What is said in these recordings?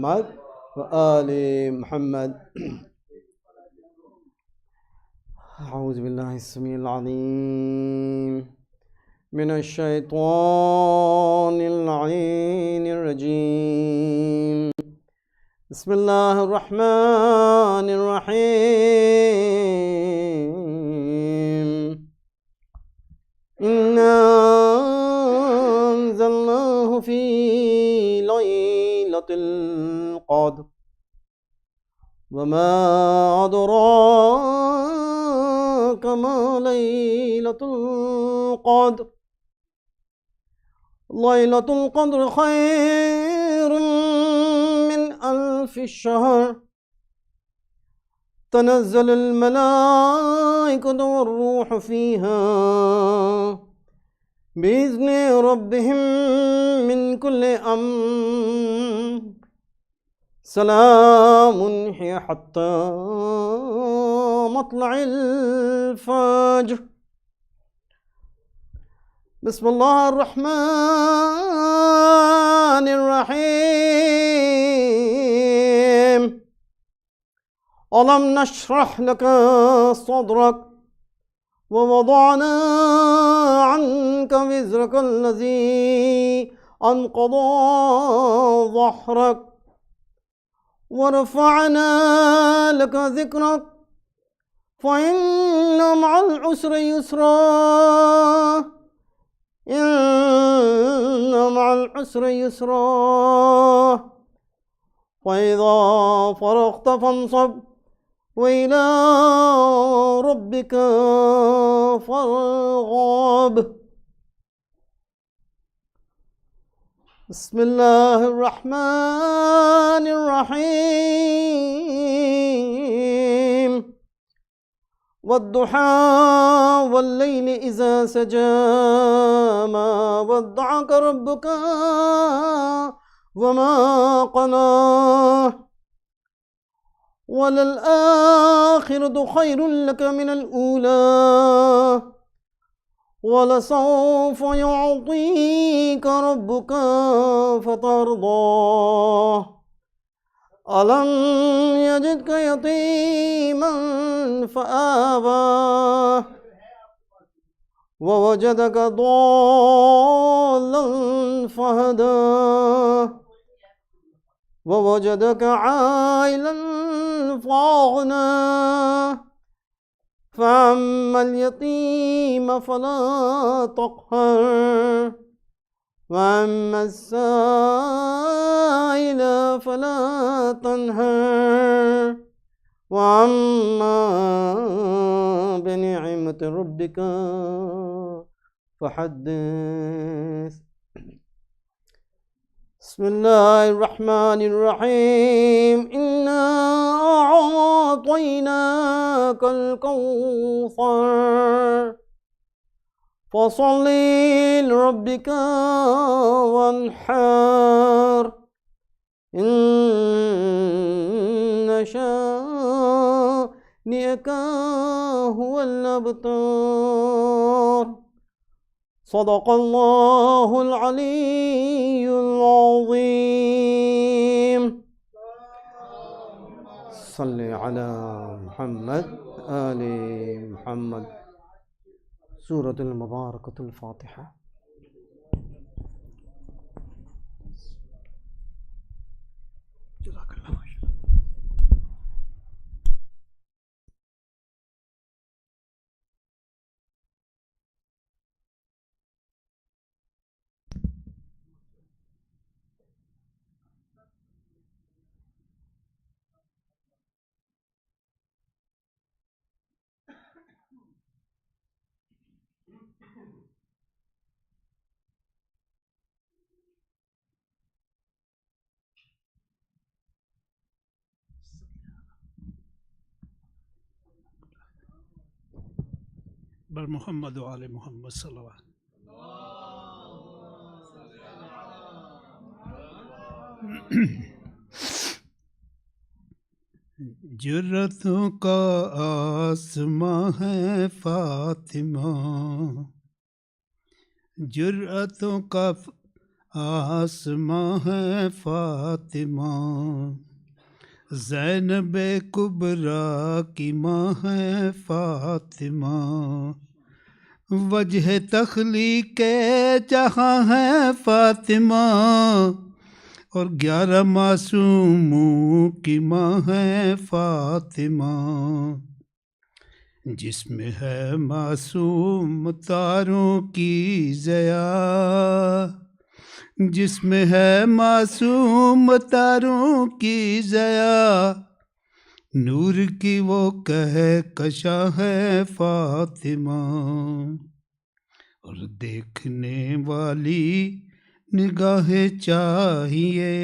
محمد وآل محمد. أعوذ بالله السميع العليم من الشيطان اللعين الرجيم. بسم الله الرحمن الرحيم. إنا أنزلناه في ليلة القدر وما أدراك ما ليلة القدر. ليلة القدر خير من 1000 شهر. تنزل الملائكة والروح فيها بإذن ربهم من كل أمر. سلام هي حتى مطلع الفجر. بسم الله الرحمن الرحيم. ألم نشرح لك صدرك ووضعنا عنك وزرك الذي أنقض ظهرك ورفعنا لك ذكرك فإن مع العسر يسرا. إن مع العسر يسرا. فإذا فرغت فانصب وإلى ربك فارغب. بسم الله الرحمن الرحيم. والضحى والليل إذا سجى ما ودعك ربك وما قلى. وللآخرة خير لك من الأولى ولسوف يعطيك ربك فترضى. ألم يجدك يتيما فآوى ووجدك ضالا فهدى ووجدك عائلا فأغنى. فأما اليتيم فلا تقهر وأما السائل فلا تنهر وأما بنعمة ربك فحدث. بسم الله الرحمن الرحيم. إنا أعطيناك الكوثر فصل لربك وانحر. إن شانئك هو الأبتر. صدق الله العلي العظيم. صل على محمد آل محمد. سورة المباركة الفاتحة. جزاك الله خير. بر محمد و آل محمد صلوات. जुर्रतों का आसमां है फातिमा, जुर्रतों का آسماں ہے فاطمہ، زینب کبریٰ کی ماں ہے فاطمہ، وجہ تخلیق جہاں ہے فاطمہ، اور 11 معصوموں کی ماں ہے فاطمہ، جس میں ہے معصوم تاروں کی ضیا، جس میں ہے معصوم تاروں کی ضیا، نور کی وہ کہکشاں ہے فاطمہ، اور دیکھنے والی نگاہیں چاہیے،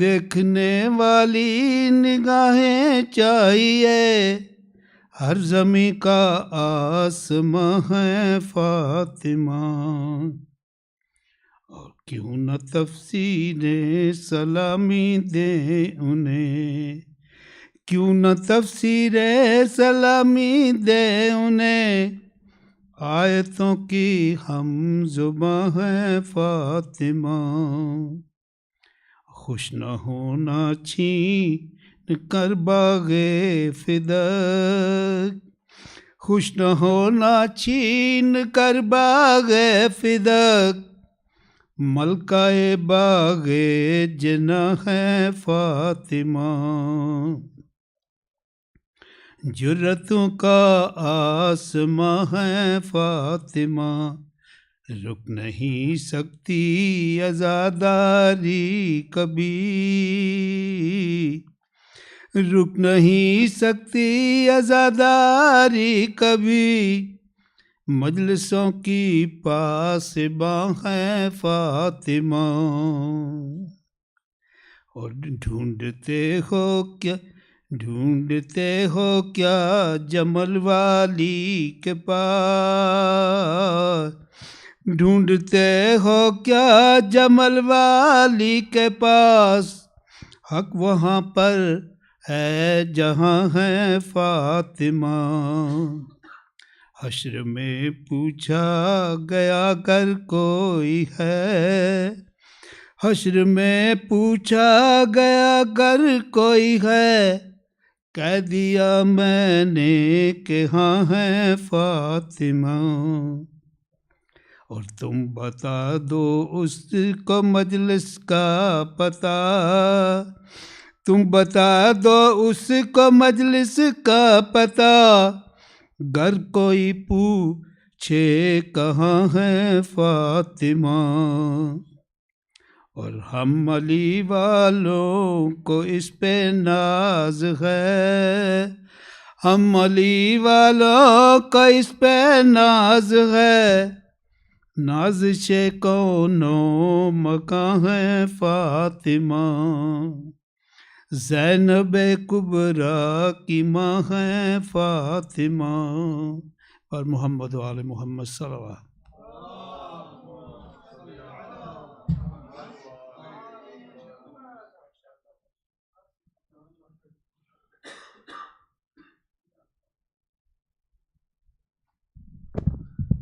دیکھنے والی نگاہیں چاہیے، ہر زمیں کا آسماں ہے فاطمہ، اور کیوں نہ تفسیر سلامی دیں انہیں، کیوں نہ تفسیر سلامی دیں انہیں، آیتوں کی ہم زباں ہے فاطمہ، خوش نہ ہونا چھین کر باغ فدق، خوش نہ ہونا چھین کر باغ فدق، ملکہ باغ جنا ہے فاطمہ، جرتوں کا آسماں ہے فاطمہ، رک نہیں سکتی عزاداری کبھی، رک نہیں سکتی عزاداری کبھی، مجلسوں کی پاسباں ہے فاطمہ، اور ڈھونڈتے ہو کیا جمل والی کے پاس، ڈھونڈتے ہو کیا جمل والی کے پاس، حق وہاں پر ہے جہاں ہے فاطمہ، حشر میں پوچھا گیا گر کوئی ہے، حشر میں پوچھا گیا گر کوئی ہے، کہہ دیا میں نے کہ ہاں ہے فاطمہ، اور تم بتا دو اس کو مجلس کا پتہ، تم بتا دو اس کو مجلس کا پتہ، گر کوئی پوچھے کہاں ہے فاطمہ، اور ہم علی والوں کو اس پہ ناز ہے، ہم علی والوں کو اس پہ ناز ہے، نازش کونوں مکاں ہے فاطمہ، زینب کبریٰ کی ماں ہے فاطمہ، اور محمد و آل محمد صلی اللہ علیہ وسلم۔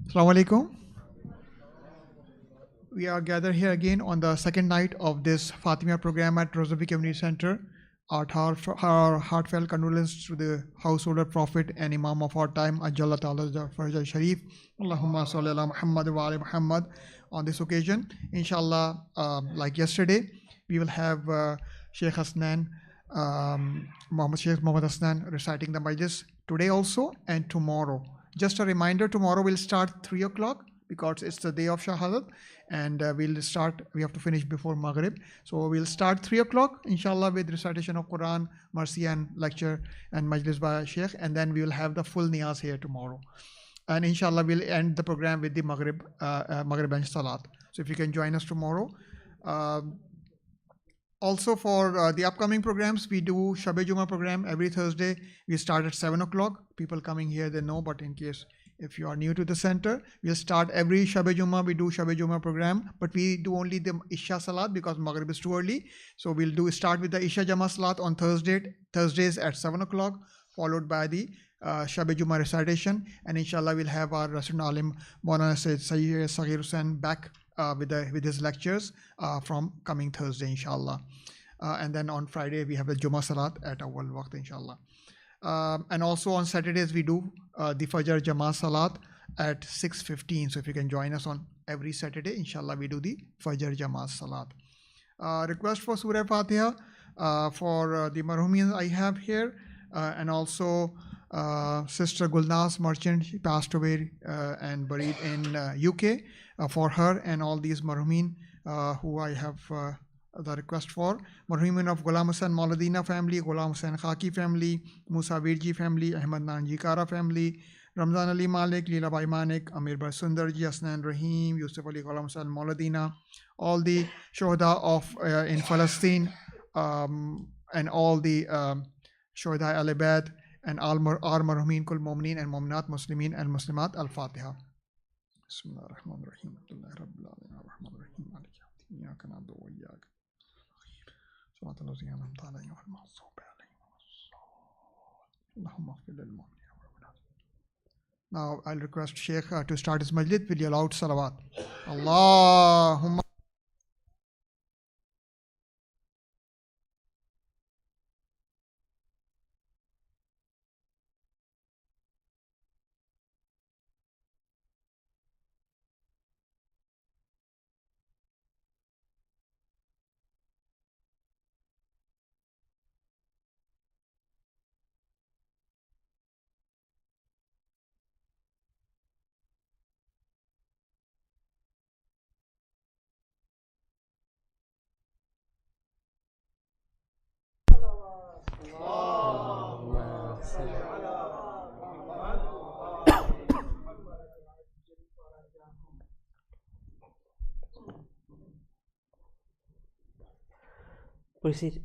Assalamu alaikum. We are gathered here again on the second night of this Fatimiyya program at Razavi Community Center. Our heartfelt condolences to the householder prophet and Imam of our time, Ajalla Ta'ala Faraj Sharif. Allahumma salli ala Muhammad wa ali Muhammad. On this occasion, inshallah, like yesterday, we will have Sheikh Hasnan, Sheikh Muhammad Hasnan reciting the majlis today also and tomorrow. Just a reminder, tomorrow we'll start 3 o'clock because it's the day of Shahadat, and we have to finish before Maghrib. So we'll start 3 o'clock, inshallah, with recitation of Quran, mercy and lecture and majlis by Sheikh, and then we will have the full niyaz here tomorrow. And inshallah, we'll end the program with the Maghrib and Salat. So if you can join us tomorrow. Also for the upcoming programs, we do Shab-e Juma program every Thursday. We start at 7 o'clock. People coming here, they know, but in case if you are new to the center, we'll start every Shab-e Juma. We do Shab-e Juma program, but we do only the Isha Salat because Maghrib is too early. So we'll start with the Isha Jama Salat on Thursdays at 7 o'clock, followed by the Shab Juma recitation, and inshallah we'll have our Rasul Alim Maulana Sayyid Saghir Hussain back with his lectures from coming Thursday, inshallah. And then on Friday we have the Juma Salat at Awwal Waqt, inshallah. And also on Saturdays we do the Fajr Jamaat Salat at 6:15. So if you can join us on every Saturday, inshallah, we do the Fajr Jamaat Salat. Request for Surah Fatiha for the marhumin I have here, and also Sister Gulnaz Merchant. She passed away and buried in UK. For her and all these marhumin who I have the request for. Marhumin of Ghulam Hussain Mauladina family, Ghulam Hussain Khaki family, Musa Virji family, Ahmad Nanji Kara family, Ramzan Ali Malik, Leela Bhai Manik, Amir Bhai Sundarji, Asnan Rahim, Yusuf Ali Ghulam Hussain Mauladina, all the Shohada of in Palestine, and all the Shohada Al-Ibad, and all our marhumin kul mu'minin and mu'minat, muslimin and muslimat. Al-Fatiha. Bismillahir Rahmanir Rahim. Alhamdulillahi Rabbil Alamin. Ar-Rahmanir Rahim. Maliki Yawmiddin. Iyyaka na'budu wa iyyaka صراط الذين أنعمت عليهم غير المغضوب عليهم ولا الضالين. اللهم اغفر للمؤمنين والمؤمنات. Now I'll request Sheikh to start his majlis with your loud salawat. Allahumma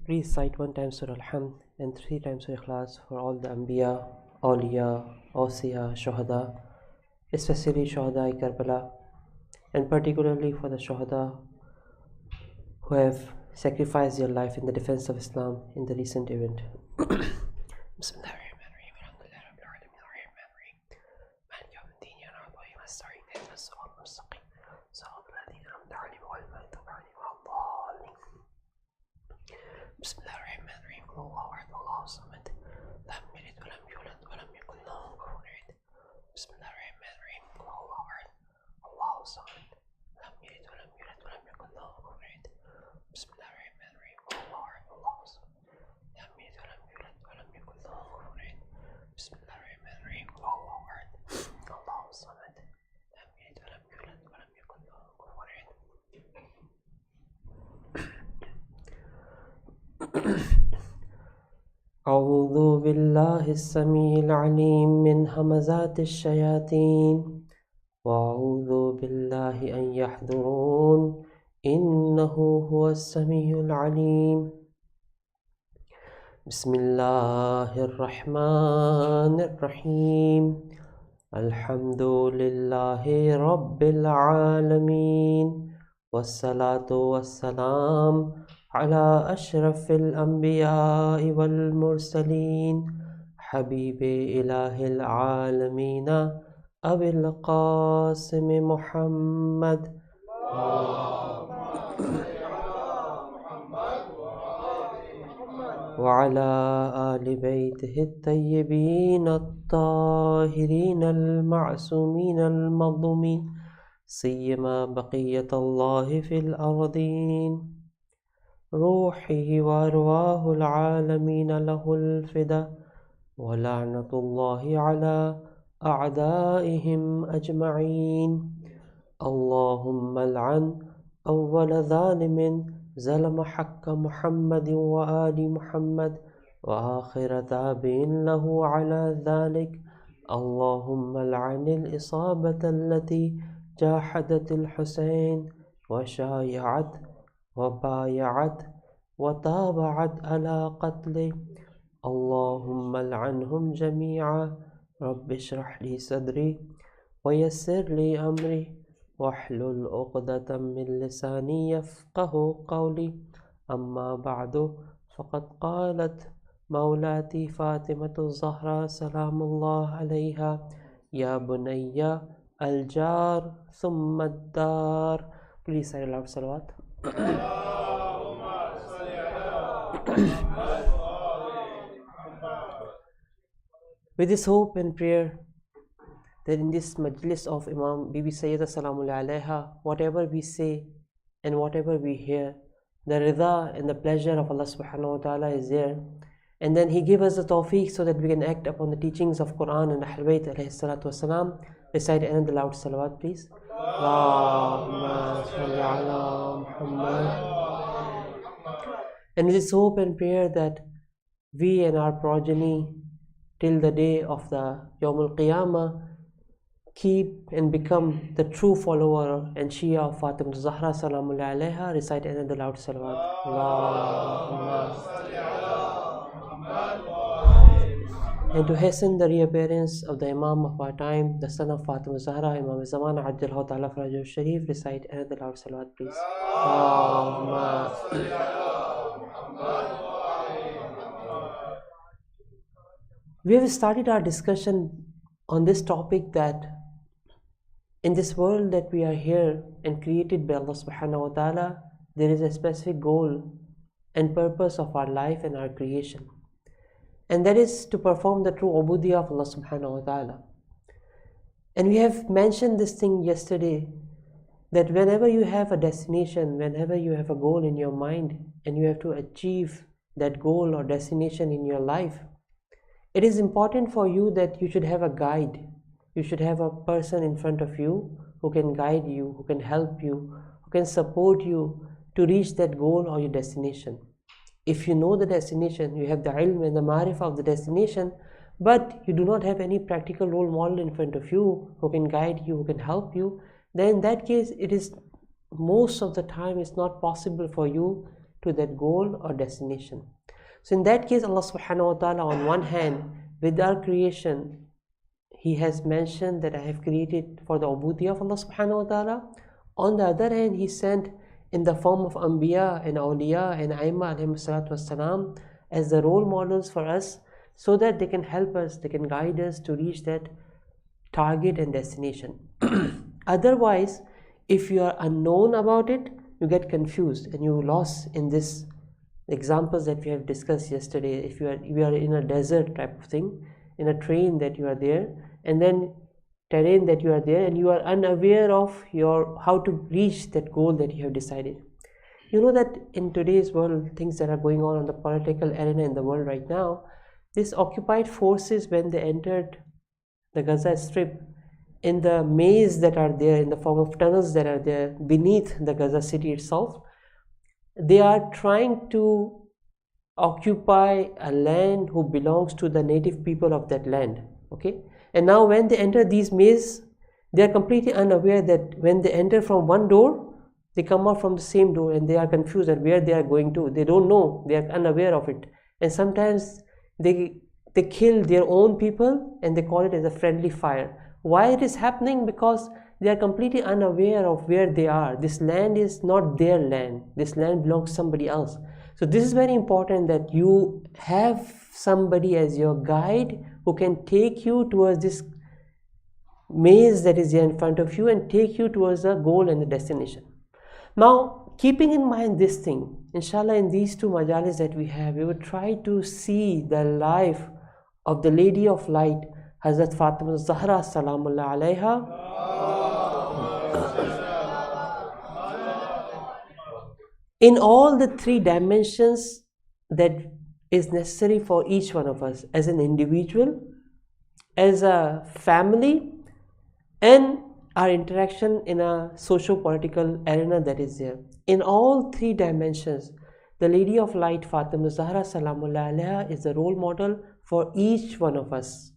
Please cite 1 time Surah Al-Hamd and 3 times Surah Ikhlas for all the Anbiya, Awliya, Awsiya, Shohada, especially Shohada Karbala, and particularly for the Shohada who have sacrificed their life in the defense of Islam in the recent event. Bismillahirrahmanirrahim. Alhamdulillahi Rabbil Alamin. Ar-Rahmanir-Rahim. Maliki Yawmiddin. Iyyaka na'budu wa iyyaka nasta'in. Ihdinas siratal mustaqim. Siratal ladzina an'amta 'alaihim ghayril maghdubi 'alaihim waladdallin. Bismillahirrahmanirrahim. Qul huwallahu ahad, Allahu samad. Lam yalid wa lam yulad wa lam yakul lahu kufuwan ahad. Bismillahirrahmanirrahim. Qul huwallahu ahad, Allahu samad. Lam yalid wa lam yulad wa lam yakul lahu kufuwan ahad. Bismillahirrahmanirrahim. Qul huwallahu ahad, Allahu samad. Lam yalid wa lam yulad wa lam yakul lahu kufuwan ahad. Bismillahirrahmanirrahim. Qul huwallahu ahad, Allahu samad. Lam yalid wa lam yulad wa lam yakul lahu kufuwan ahad. أعوذ بالله السميع العليم من همزات الشياطين وأعوذ بالله أن يحضرون إنه هو السميع العليم. بسم الله الرحمن الرحيم. الحمد لله رب العالمين والصلاة والسلام على أشرف الأنبياء والمرسلين حبيب إله العالمين أبي القاسم محمد وعلى آل بيته الطيبين الطاهرين المعصومين المظلومين سيما بقية الله في الأرضين. روحي وأرواح العالمين له الفدا ولعنة الله على أعدائهم أجمعين. اللهم لعن أول ظالم ظلم حق محمد وآل محمد وآخر تابع له على ذلك. اللهم لعن الإصابة التي جاحدت الحسين وشايعت وبايعت وتابعت على قتله. اللهم لعنهم جميعا. رب اشرح لي صدري ويسر لي أمري واحلل عقدة من لساني يفقه قولي. أما بعد فقد قالت مولاتي فاطمة الزهراء سلام الله عليها يا بني الجار ثم الدار. Please say aloud salawat. With this hope and prayer that in this majlis of Imam Bibi Sayyida Salamullah Alaiha, whatever we say and whatever we hear, the rida and the pleasure of Allah subhanahu wa ta'ala is there. And then He give us the tawfiq so that we can act upon the teachings of Quran and Ahlul Bayt alayhi salatu wasalam. Recite another loud salawat, please. Allahumma salli ala Muhammad. And with this hope and prayer that we and our progeny till the day of the Yawmul Qiyamah keep and become the true follower and Shia of Fatimah Zahra Salamullah Alaiha, recite another loud salawat. Allahumma. And to hasten the reappearance of the Imam of our time, the son of Fatimah Zahra, Imam Zamana Ajjallahu Ta'ala Farajul Sharif, recite another loud salawat, please. Allahumma. We have started our discussion on this topic that in this world that we are here and created by Allah subhanahu wa ta'ala, there is a specific goal and purpose of our life and our creation. And that is to perform the true ubudiyya of Allah subhanahu wa ta'ala. And we have mentioned this thing yesterday, that whenever you have a destination, whenever you have a goal in your mind and you have to achieve that goal or destination in your life, it is important for you that you should have a guide. You should have a person in front of you who can guide you, who can help you, who can support you to reach that goal or your destination. If you know the destination, you have the ilm and the ma'rifah of the destination, but you do not have any practical role model in front of you who can guide you, who can help you, then in that case, it is most of the time it's not possible for you to that goal or destination. So in that case, Allah subhanahu wa ta'ala, on one hand, with our creation, He has mentioned that I have created for the ubudiyya of Allah subhanahu wa ta'ala. On the other hand, He sent in the form of Anbiya and Awliya and Aimma alayhi salatu wassalam as the role models for us, so that they can help us, they can guide us to reach that target and destination. Otherwise, if you are unknown about it, you get confused and you lost in this examples that we have discussed yesterday. If you are in a desert type of thing, in a train that you are there, and then terrain that you are there, and you are unaware of how to reach that goal that you have decided. You know that in today's world, things that are going on the political arena in the world right now, these occupied forces, when they entered the Gaza Strip, in the maze that are there, in the form of tunnels that are there beneath the Gaza city itself, they are trying to occupy a land who belongs to the native people of that land. Okay, and now when they enter these mazes, they are completely unaware that when they enter from one door, they come out from the same door, and they are confused at where they are going to. They don't know, they are unaware of it, and sometimes they kill their own people and they call it as a friendly fire. Why it is happening? Because they are completely unaware of where they are. This land is not their land. This land belongs to somebody else. So this is very important, that you have somebody as your guide who can take you towards this maze that is here in front of you and take you towards the goal and the destination. Now, keeping in mind this thing, inshallah, in these two majalis that we have, we will try to see the life of the Lady of Light, Hazrat Fatimah Zahra Salamullah Alaiha, in all the three dimensions that is necessary for each one of us, as an individual, as a family, and our interaction in a socio-political arena that is there. In all three dimensions, the Lady of Light Fatimah Zahra Salamullah Alaiha is the role model for each one of us.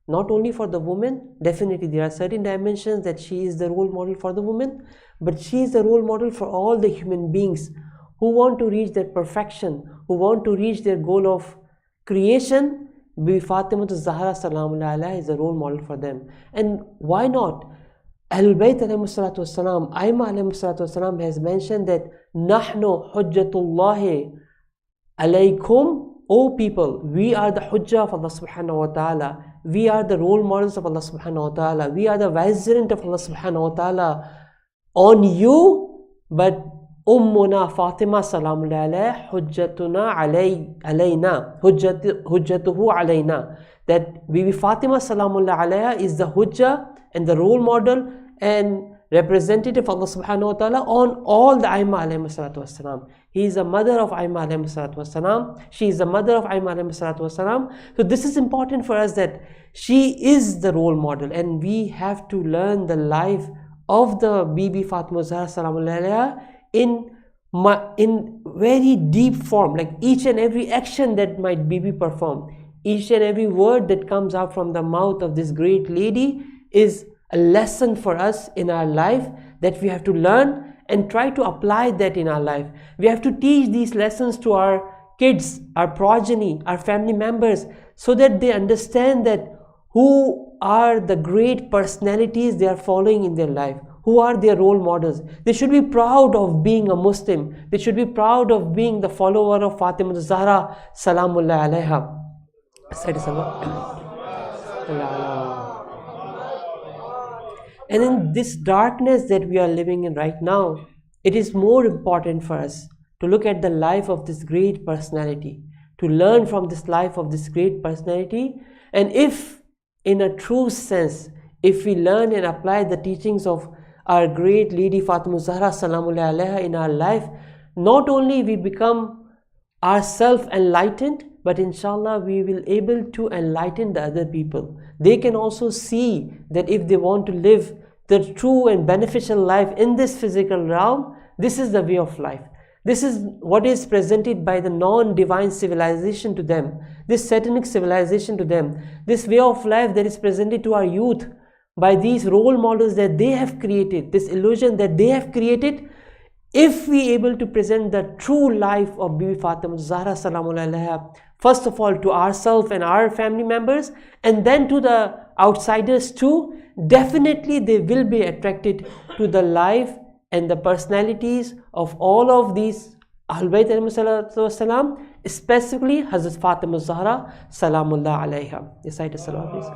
Not only for the woman, definitely there are certain dimensions that she is the role model for the woman, but she is the role model for all the human beings who want to reach their perfection, who want to reach their goal of creation. Fatimah Zahra Salamullah Alaiha is the role model for them. And why not? Ahlul Bayt alayhi salatu wasalam, Aimma alayhi salatu wasalam has mentioned that Nahnu hujjatullahi alaykum O people, we are the hujjah of Allah subhanahu wa ta'ala. We are the role models of Allah subhanahu wa ta'ala. We are the vicegerent of Allah subhanahu wa ta'ala on you, but Ummuna Fatima salamullahi alayha hujjatuna alayna, hujjatuhu alayna. That Bibi Fatima salamullahi alayha is the hujjah and the role model and representative of Allah subhanahu wa ta'ala on all the Aimma alayhi salatu wasalam. He is the mother of Aimma alayhi salatu wasalam. She is the mother of Aimma alayhi salatu wasalam. So this is important for us, that she is the role model, and we have to learn the life of the Bibi Fatima Zahra salamullahi alayha in very deep form, like each and every action that my Bibi performed, each and every word that comes out from the mouth of this great lady is a lesson for us in our life that we have to learn and try to apply that in our life. We have to teach these lessons to our kids, our progeny, our family members, so that they understand that who are the great personalities they are following in their life, who are their role models. They should be proud of being a Muslim. They should be proud of being the follower of Fatima Zahra salamullahi alayha. And in this darkness that we are living in right now, it is more important for us to look at the life of this great personality, to learn from this life of this great personality. And if in a true sense, if we learn and apply the teachings of our great lady Fatima Zahra salamullahi alayha in our life, not only we become ourselves enlightened, but inshallah we will able to enlighten the other people. They can also see that if they want to live the true and beneficial life in this physical realm, this is the way of life. This is what is presented by the non-divine civilization to them, this satanic civilization to them, this way of life that is presented to our youth by these role models that they have created, this illusion that they have created. If we able to present the true life of Bibi Fatima Zahra salamullahi alayha, first of all to ourselves and our family members, and then to the outsiders too, definitely they will be attracted to the life and the personalities of all of these Ahlul Bayt alayhi salatu, specifically Hazrat Fatima Zahra salamullahi alayha. Recite a salawat, please.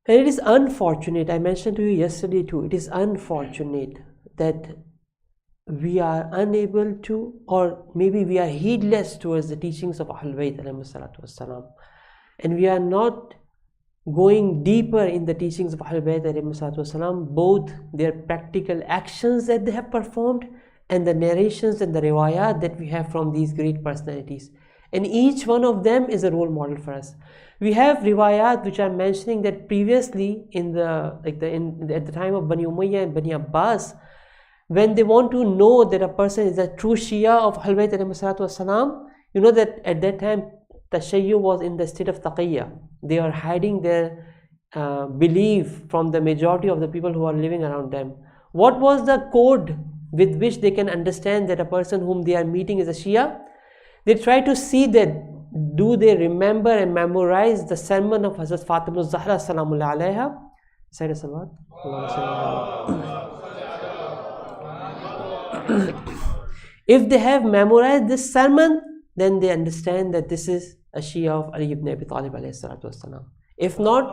And it is unfortunate, I mentioned to you yesterday too, it is unfortunate that we are unable to, or maybe we are heedless towards the teachings of Ahlul Bayt alayhi salatu wassalam, and we are not going deeper in the teachings of Ahlul Bayt alayhi salatu wassalam, both their practical actions that they have performed and the narrations and the riwayat that we have from these great personalities. And each one of them is a role model for us. We have riwayat which I'm mentioning that previously at the time of Bani Umayyah and Bani Abbas, when they want to know that a person is a true Shia of Ahlul Bayt alayhi salatu wassalam, you know that at that time Tashayyu was in the state of taqiyya. They are hiding their belief from the majority of the people who are living around them. What was the code with which they can understand that a person whom they are meeting is a Shia? They try to see that do they remember and memorize the sermon of Hazrat Fatima Zahra salamullahi alayha. Say the salawat. If they have memorized this sermon, then they understand that this is a Shia of Ali ibn Abi Talib alayhi salatu wasalam. If not,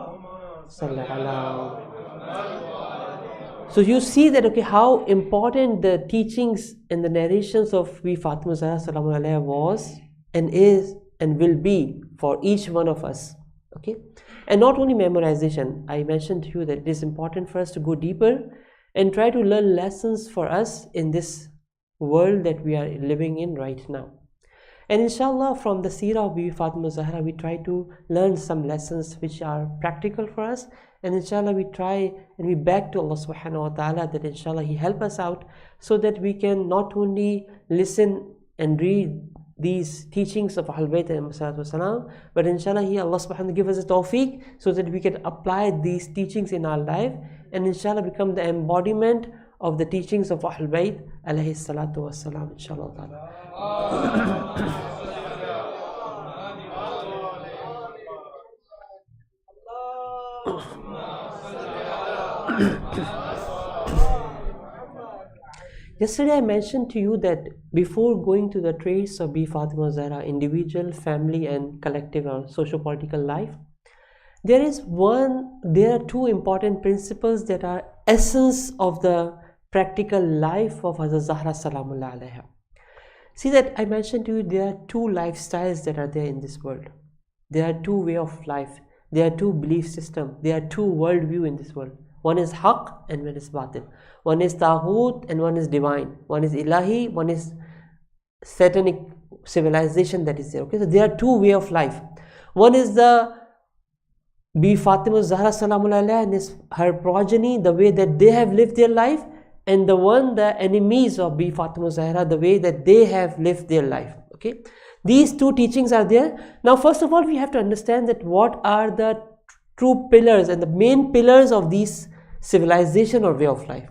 so you see that, okay, how important the teachings and the narrations of Bibi Fatima Zahra salamullahi alayha was and is and will be for each one of us. Okay, and not only memorization, I mentioned to you that it is important for us to go deeper and try to learn lessons for us in this world that we are living in right now. And inshallah, from the seerah of Bibi Fatima Zahra, we try to learn some lessons which are practical for us. And inshallah, we try and we beg to Allah subhanahu wa ta'ala that inshallah He help us out so that we can not only listen and read these teachings of Ahlul Bayt alayhi salatu wasalam, but inshallah Allah subhanahu wa ta'ala give us a tawfiq so that we can apply these teachings in our life and inshallah become the embodiment of the teachings of Ahlul Bayt alayhi salatu wasalam, inshallah ta'ala. Yesterday I mentioned to you that before going to the traits of Bi Fatima Zahra, individual, family and collective or socio-political life, there are two important principles that are essence of the practical life of Hazrat Zahra Salamullah Alaiha. See that I mentioned to you there are two lifestyles that are there in this world. There are two way of life. There are two belief system. There are two worldview in this world. One is Haqq and one is Batil. One is Taghut and one is divine. One is Ilahi, one is satanic civilization that is there. Okay, so there are two way of life. One is the Bi Fatima Zahra Salamullah Alaiha and her progeny, the way that they have lived their life, and the enemies of Bi Fatima Zahra, the way that they have lived their life. Okay, these two teachings are there. Now first of all, we have to understand that what are the true pillars and the main pillars of these civilization or way of life.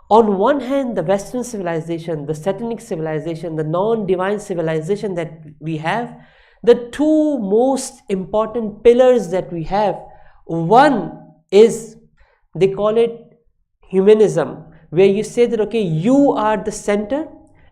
On one hand, the Western civilization, the satanic civilization, the non-divine civilization that we have, the two most important pillars that we have, one is, they call it humanism, where you say that, okay, you are the center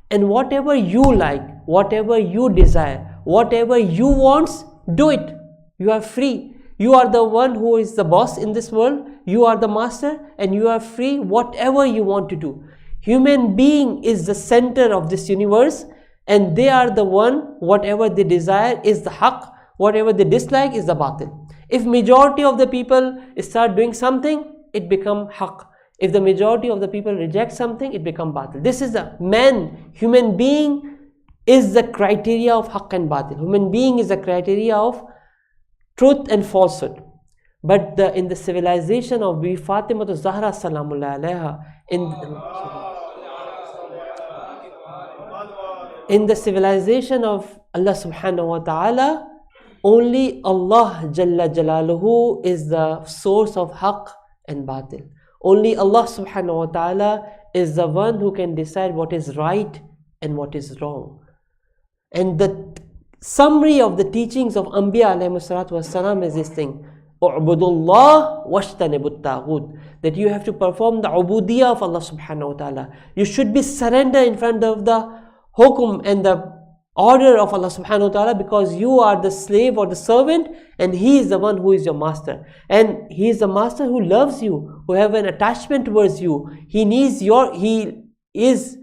and whatever you like, whatever you desire, whatever you want, do it. You are free. You are the one who is the boss in this world. You are the master and you are free whatever you want to do. Human being is the center of this universe and they are the one, whatever they desire is the haqq, whatever they dislike is the batil. If majority of the people start doing something, it become haqq. If the majority of the people reject something, it become batil. This is the human being is the criteria of haqq and batil. Human being is the criteria of truth and falsehood. But in the civilization of Bi Fatima Zahra Salamullah Alaiha, in the civilization of Allah Subhanahu wa Ta'ala, only Allah Jalla Jalaluhu is the source of haqq and batil. Only Allah Subhanahu wa Ta'ala is the one who can decide what is right and what is wrong. And the summary of the teachings of Anbiya alayhi salatu wassalam is this thing: U'budullah washtanibut taghut. That you have to perform the ubudiyah of Allah Subhanahu wa Ta'ala. You should be surrender in front of the hukum and the order of Allah Subhanahu wa Ta'ala, because you are the slave or the servant and He is the one who is your master. And He is the master who loves you, who have an attachment towards you. He is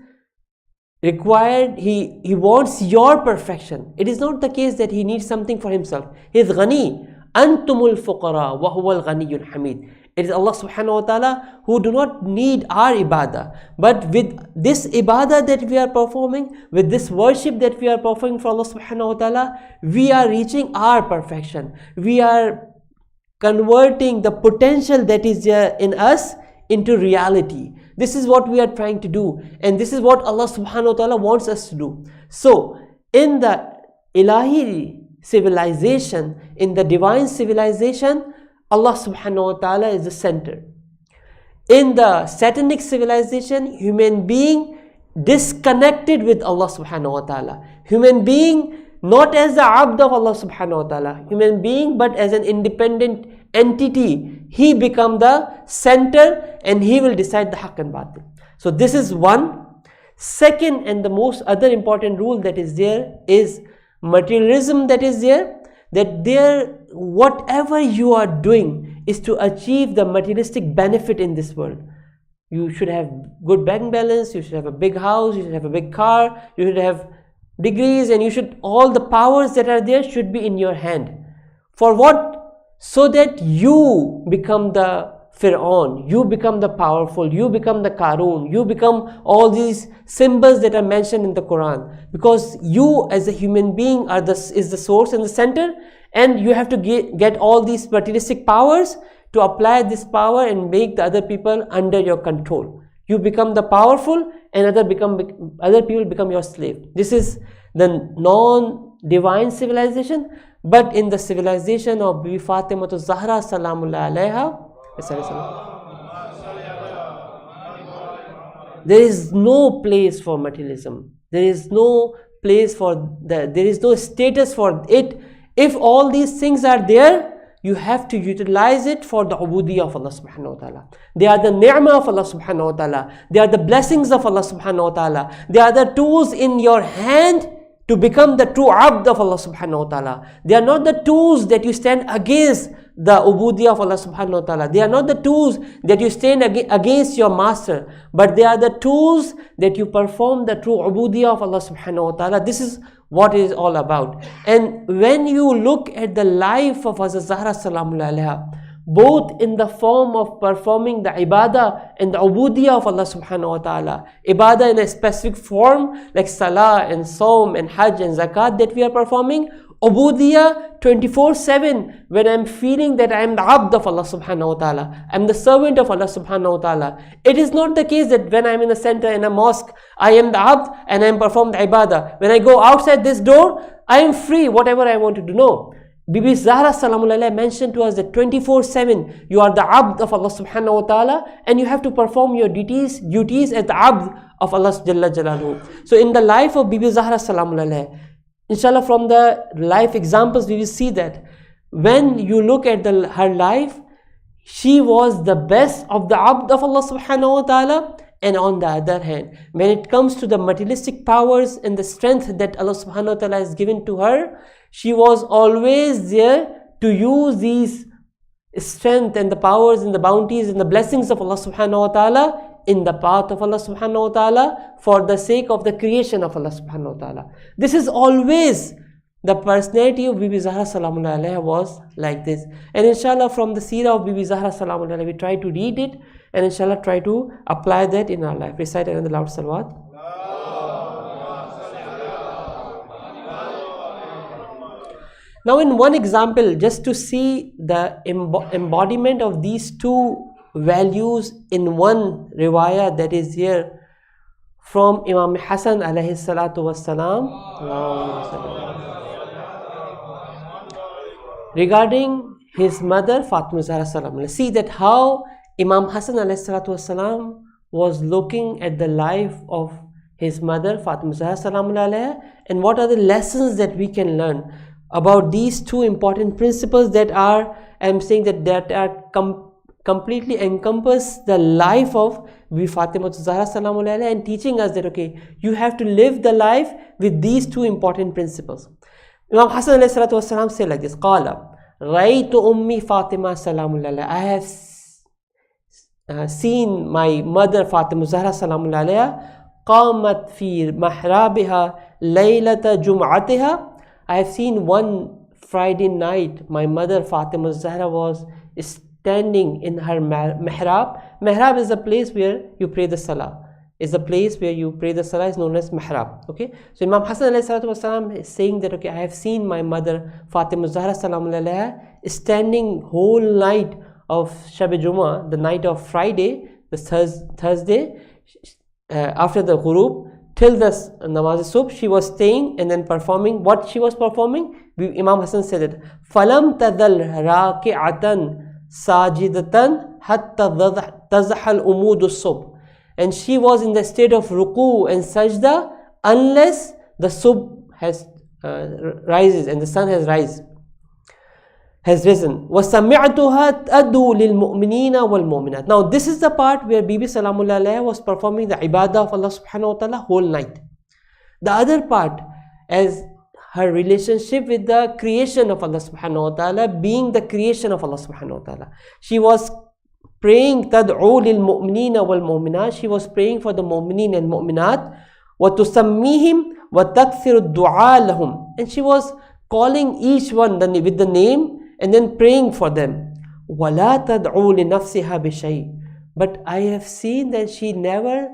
required, He wants your perfection. It is not the case that He needs something for Himself. He is Ghani. Antumul fuqara wa huwa al-Ghaniyyul Hamid. It is Allah Subhanahu wa Ta'ala who do not need our ibadah. But with this ibadah that we are performing, with this worship that we are performing for Allah Subhanahu wa Ta'ala, we are reaching our perfection. We are converting the potential that is there in us into reality. This is what we are trying to do. And this is what Allah Subhanahu wa Ta'ala wants us to do. So, in the Ilahi civilization, in the divine civilization, Allah Subhanahu wa Ta'ala is the center. In the satanic civilization, human being disconnected with Allah Subhanahu wa Ta'ala. Human being not as the abd of Allah Subhanahu wa Ta'ala. Human being but as an independent entity. He become the center and he will decide the haqq and batil. So this is one. Second, and the most other important rule that is there is materialism that is there. That whatever you are doing is to achieve the materialistic benefit in this world. You should have good bank balance, you should have a big house, you should have a big car, you should have degrees, and all the powers that are there should be in your hand. For what? So that you become the Fir'aun, you become the powerful, you become the Qarun, you become all these symbols that are mentioned in the Quran. Because you as a human being is the source and the center, and you have to get all these materialistic powers to apply this power and make the other people under your control. You become the powerful and other people become your slave. This is the non-divine civilization. But in the civilization of Bi Fatima Zahra Salamullah Alaiha, there is no place for materialism. There is no place for there is no status for it. If all these things are there, you have to utilize it for the ubudiyya of Allah subhanahu wa ta'ala. They are the ni'mah of Allah subhanahu wa ta'ala. They are the blessings of Allah subhanahu wa ta'ala. They are the tools in your hand to become the true abd of Allah subhanahu wa ta'ala. They are not the tools that you stand against the ubudiyya of Allah subhanahu wa ta'ala. They are not the tools that you stand against your master, but they are the tools that you perform the true ubudiyya of Allah subhanahu wa ta'ala. This is what it is all about. And when you look at the life of Hazrat Zahra salamullah alaiha, both in the form of performing the ibadah and the ubudiyya of Allah subhanahu wa ta'ala, ibadah in a specific form like salah and saum and hajj and zakat that we are performing, ubudiyya 24/7 when I'm feeling that I am the abd of Allah subhanahu wa ta'ala, I'm the servant of Allah subhanahu wa ta'ala. It is not the case that when I'm in a center in a mosque, I am the abd and I am performing the ibadah. When I go outside this door, I am free, whatever I want to do. No. Bibi Zahra salamullah alaiha mentioned to us that 24/7 you are the abd of Allah subhanahu wa ta'ala, and you have to perform your duties as the abd of Allah Jalla Jalaluhu. So in the life of Bibi Zahra salamullah alaiha, inshallah, from the life examples we will see that when you look at her life, she was the best of the abd of Allah subhanahu wa ta'ala. And on the other hand, when it comes to the materialistic powers and the strength that Allah subhanahu wa ta'ala has given to her, she was always there to use these strength and the powers and the bounties and the blessings of Allah subhanahu wa ta'ala in the path of Allah subhanahu wa ta'ala for the sake of the creation of Allah subhanahu wa ta'ala. This is always the personality of Bibi Zahra salamullah alaiha was like this. And inshallah, from the seerah of Bibi Zahra salamullah alaiha, we try to read it and inshallah try to apply that in our life. Recite another loud salawat. Now in one example, just to see the embodiment of these two values in one riwayah that is here from Imam Hassan alayhi salatu wassalam, regarding his mother Fatimiyya Zahra salam. See that how Imam Hassan alayhi salatu wassalam was looking at the life of his mother Fatimiyya Zahra salam alayha, and what are the lessons that we can learn about these two important principles that are, I'm saying that are completely encompass the life of Bibi Fatimiyya Zahra salam alayha, and teaching us that okay, you have to live the life with these two important principles. Imam Hassan alayhi salatu wassalam said like this: Qala Raitu Ummi Fatima salamullah alayha. I have seen my mother Fatimiyya Zahra salamullah alayha qamat fi mahrabiha laylata jum'atiha. I have seen one Friday night my mother Fatimiyya Zahra was standing in her mihrab. Mihrab is a place where you pray the salah. Is a place where you pray the salah is known as mihrab. Okay, so Imam Hassan alayhi salatu wasalam is saying that okay, I have seen my mother Fatimiyya Zahra salamullah alayha standing whole night of Shab Jummah, the night of Friday, the Thursday, after the ghurub till the namaz subh, she was staying and then performing. What she was performing? Imam Hassan said it. Falam tadal raki'atan sajidatan hatta tazahal umudu subh. And she was in the state of ruku and sajda unless the subh has rises and the sun has risen. وَسَمِعْتُهَا أَدُّو لِلْمُؤْمِنِينَ وَالْمُؤْمِنَاتِ. Now this is the part where Bibi Salamullah alayha was performing the ibadah of Allah subhanahu wa ta'ala whole night. The other part, as her relationship with the creation of Allah subhanahu wa ta'ala, being the creation of Allah subhanahu wa ta'ala, she was praying تَدْعُو لِلْمُؤْمِنِينَ وَالْمُؤْمِنَاتِ. She was praying for the mu'mineen and mu'minat. وَتُسَمِّيهِمْ وَتَكْثِرُ الدُّعَاء لَهُمْ. And she was calling each one with the name and then praying for them. وَلَا تَدْعُو لِنَفْسِهَا بِشَيْءٍ. But I have seen that she never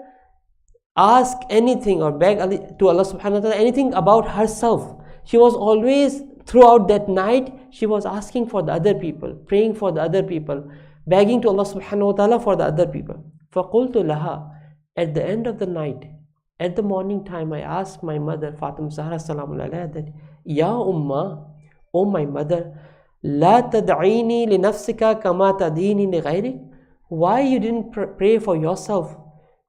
asked anything or begged to Allah subhanahu wa ta'ala anything about herself. She was always, throughout that night, she was asking for the other people, praying for the other people, begging to Allah subhanahu wa ta'ala for the other people. فَقُلْتُ لَهَا. At the end of the night, at the morning time, I asked my mother Fatimiyya Zahra salamullah alayha that, Ya Umma, O my mother, La tad'ini li nafsika kama tad'ini li ghayrik. Why you didn't pray for yourself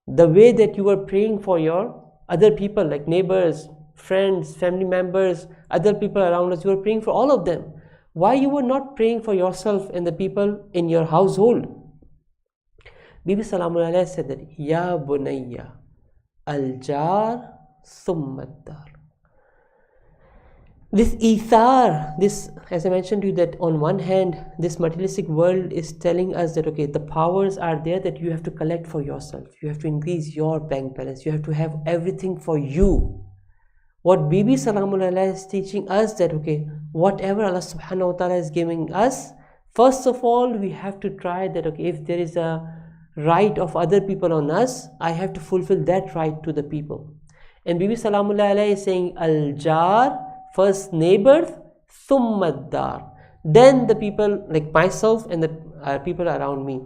the way that you were praying for your other people, like neighbors, friends, family members, other people around us? You were praying for all of them. Why you were not praying for yourself and the people in your household? Bibi Salamun Alayha said that, Ya Bunayya, Al-Jar Thumma Dar. This ithar, this, as I mentioned to you, that on one hand, this materialistic world is telling us that, okay, the powers are there that you have to collect for yourself. You have to increase your bank balance. You have to have everything for you. What Bibi Salamun Alayha is teaching us that, okay, whatever Allah subhanahu wa ta'ala is giving us, first of all, we have to try that, okay, if there is a right of other people on us, I have to fulfill that right to the people. And Bibi Salamun Alayha is saying, Al-Jar, first neighbors, thumma dar, then the people like myself and the people around me.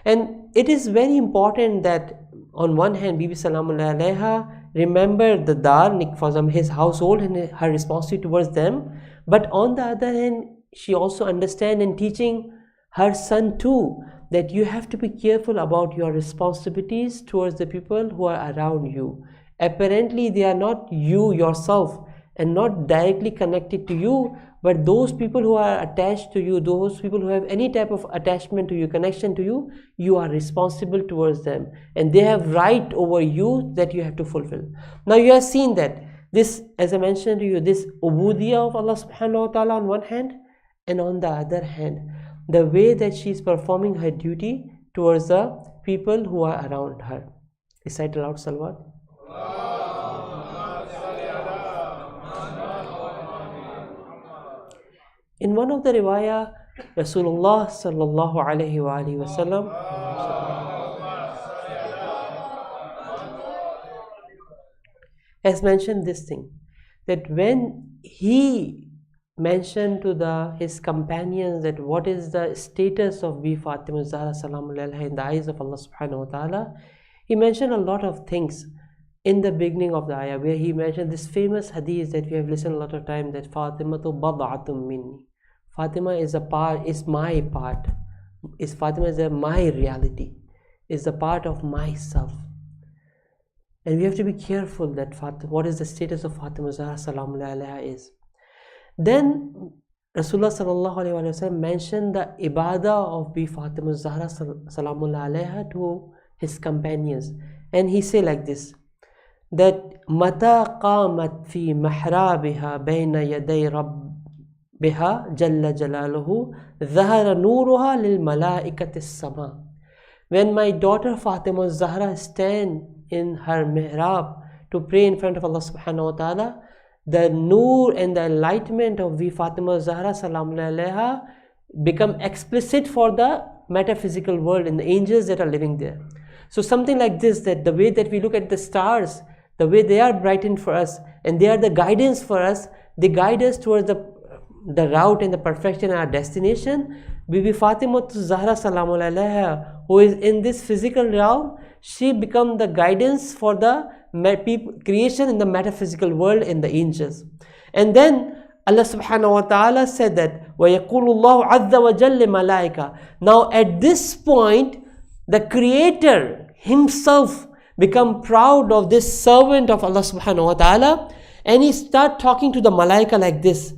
And it is very important that on one hand, Bibi Salamun Alayha remember the dar, for example, his household and her responsibility towards them, but on the other hand, she also understands and teaching her son too, that you have to be careful about your responsibilities towards the people who are around you. Apparently, they are not you yourself, and not directly connected to you, but those people who are attached to you, those people who have any type of attachment to you, connection to you, you are responsible towards them, and they have right over you that you have to fulfill. Now you have seen that this, as I mentioned to you, this ubudiyah of Allah subhanahu wa ta'ala on one hand, and on the other hand, the way that she is performing her duty towards the people who are around her. Recite aloud salawat. In one of the riwayah, Rasulullah sallallahu alayhi wa alihi wasallam has mentioned this thing, that when he mentioned to his companions that what is the status of Bi Fatima Zahra Salamu Alayha in the eyes of Allah subhanahu wa ta'ala, he mentioned a lot of things in the beginning of the ayah, where he mentioned this famous hadith that we have listened a lot of time, that Fatima tu bad'atum minni. Fatima is a part, is my part. Fatima is my reality, is a part of myself. And we have to be careful that what is the status of Fatima Zahra Salamu Alayha is. Then Rasulullah sallallahu alayhi wa sallam mentioned the ibadah of Bi Fatima Zahra Salamu Alayha to his companions. And he said like this, that mata qamat fi mahrabiha bayna yaday rabbiha jalla jalaluhu dhahara nuruha lil malaikati sama. When my daughter Fatima Zahra stand in her mihrab to pray in front of Allah subhanahu wa ta'ala, the nur and the enlightenment of Bi Fatima Zahra Salamu Alayha become explicit for the metaphysical world and the angels that are living there. So something like this, that the way that we look at the stars, the way they are brightened for us, and they are the guidance for us, they guide us towards the route and the perfection and our destination. Bibi Fatima Zahra Salamu Alayha, who is in this physical realm, she become the guidance for the creation in the metaphysical world and the angels. And then Allah subhanahu wa ta'ala said that وَيَقُولُ اللَّهُ عَزَّ وَجَلِّ مَلَائِكَ. Now at this point, the Creator Himself become proud of this servant of Allah subhanahu wa ta'ala, and He start talking to the malaika like this,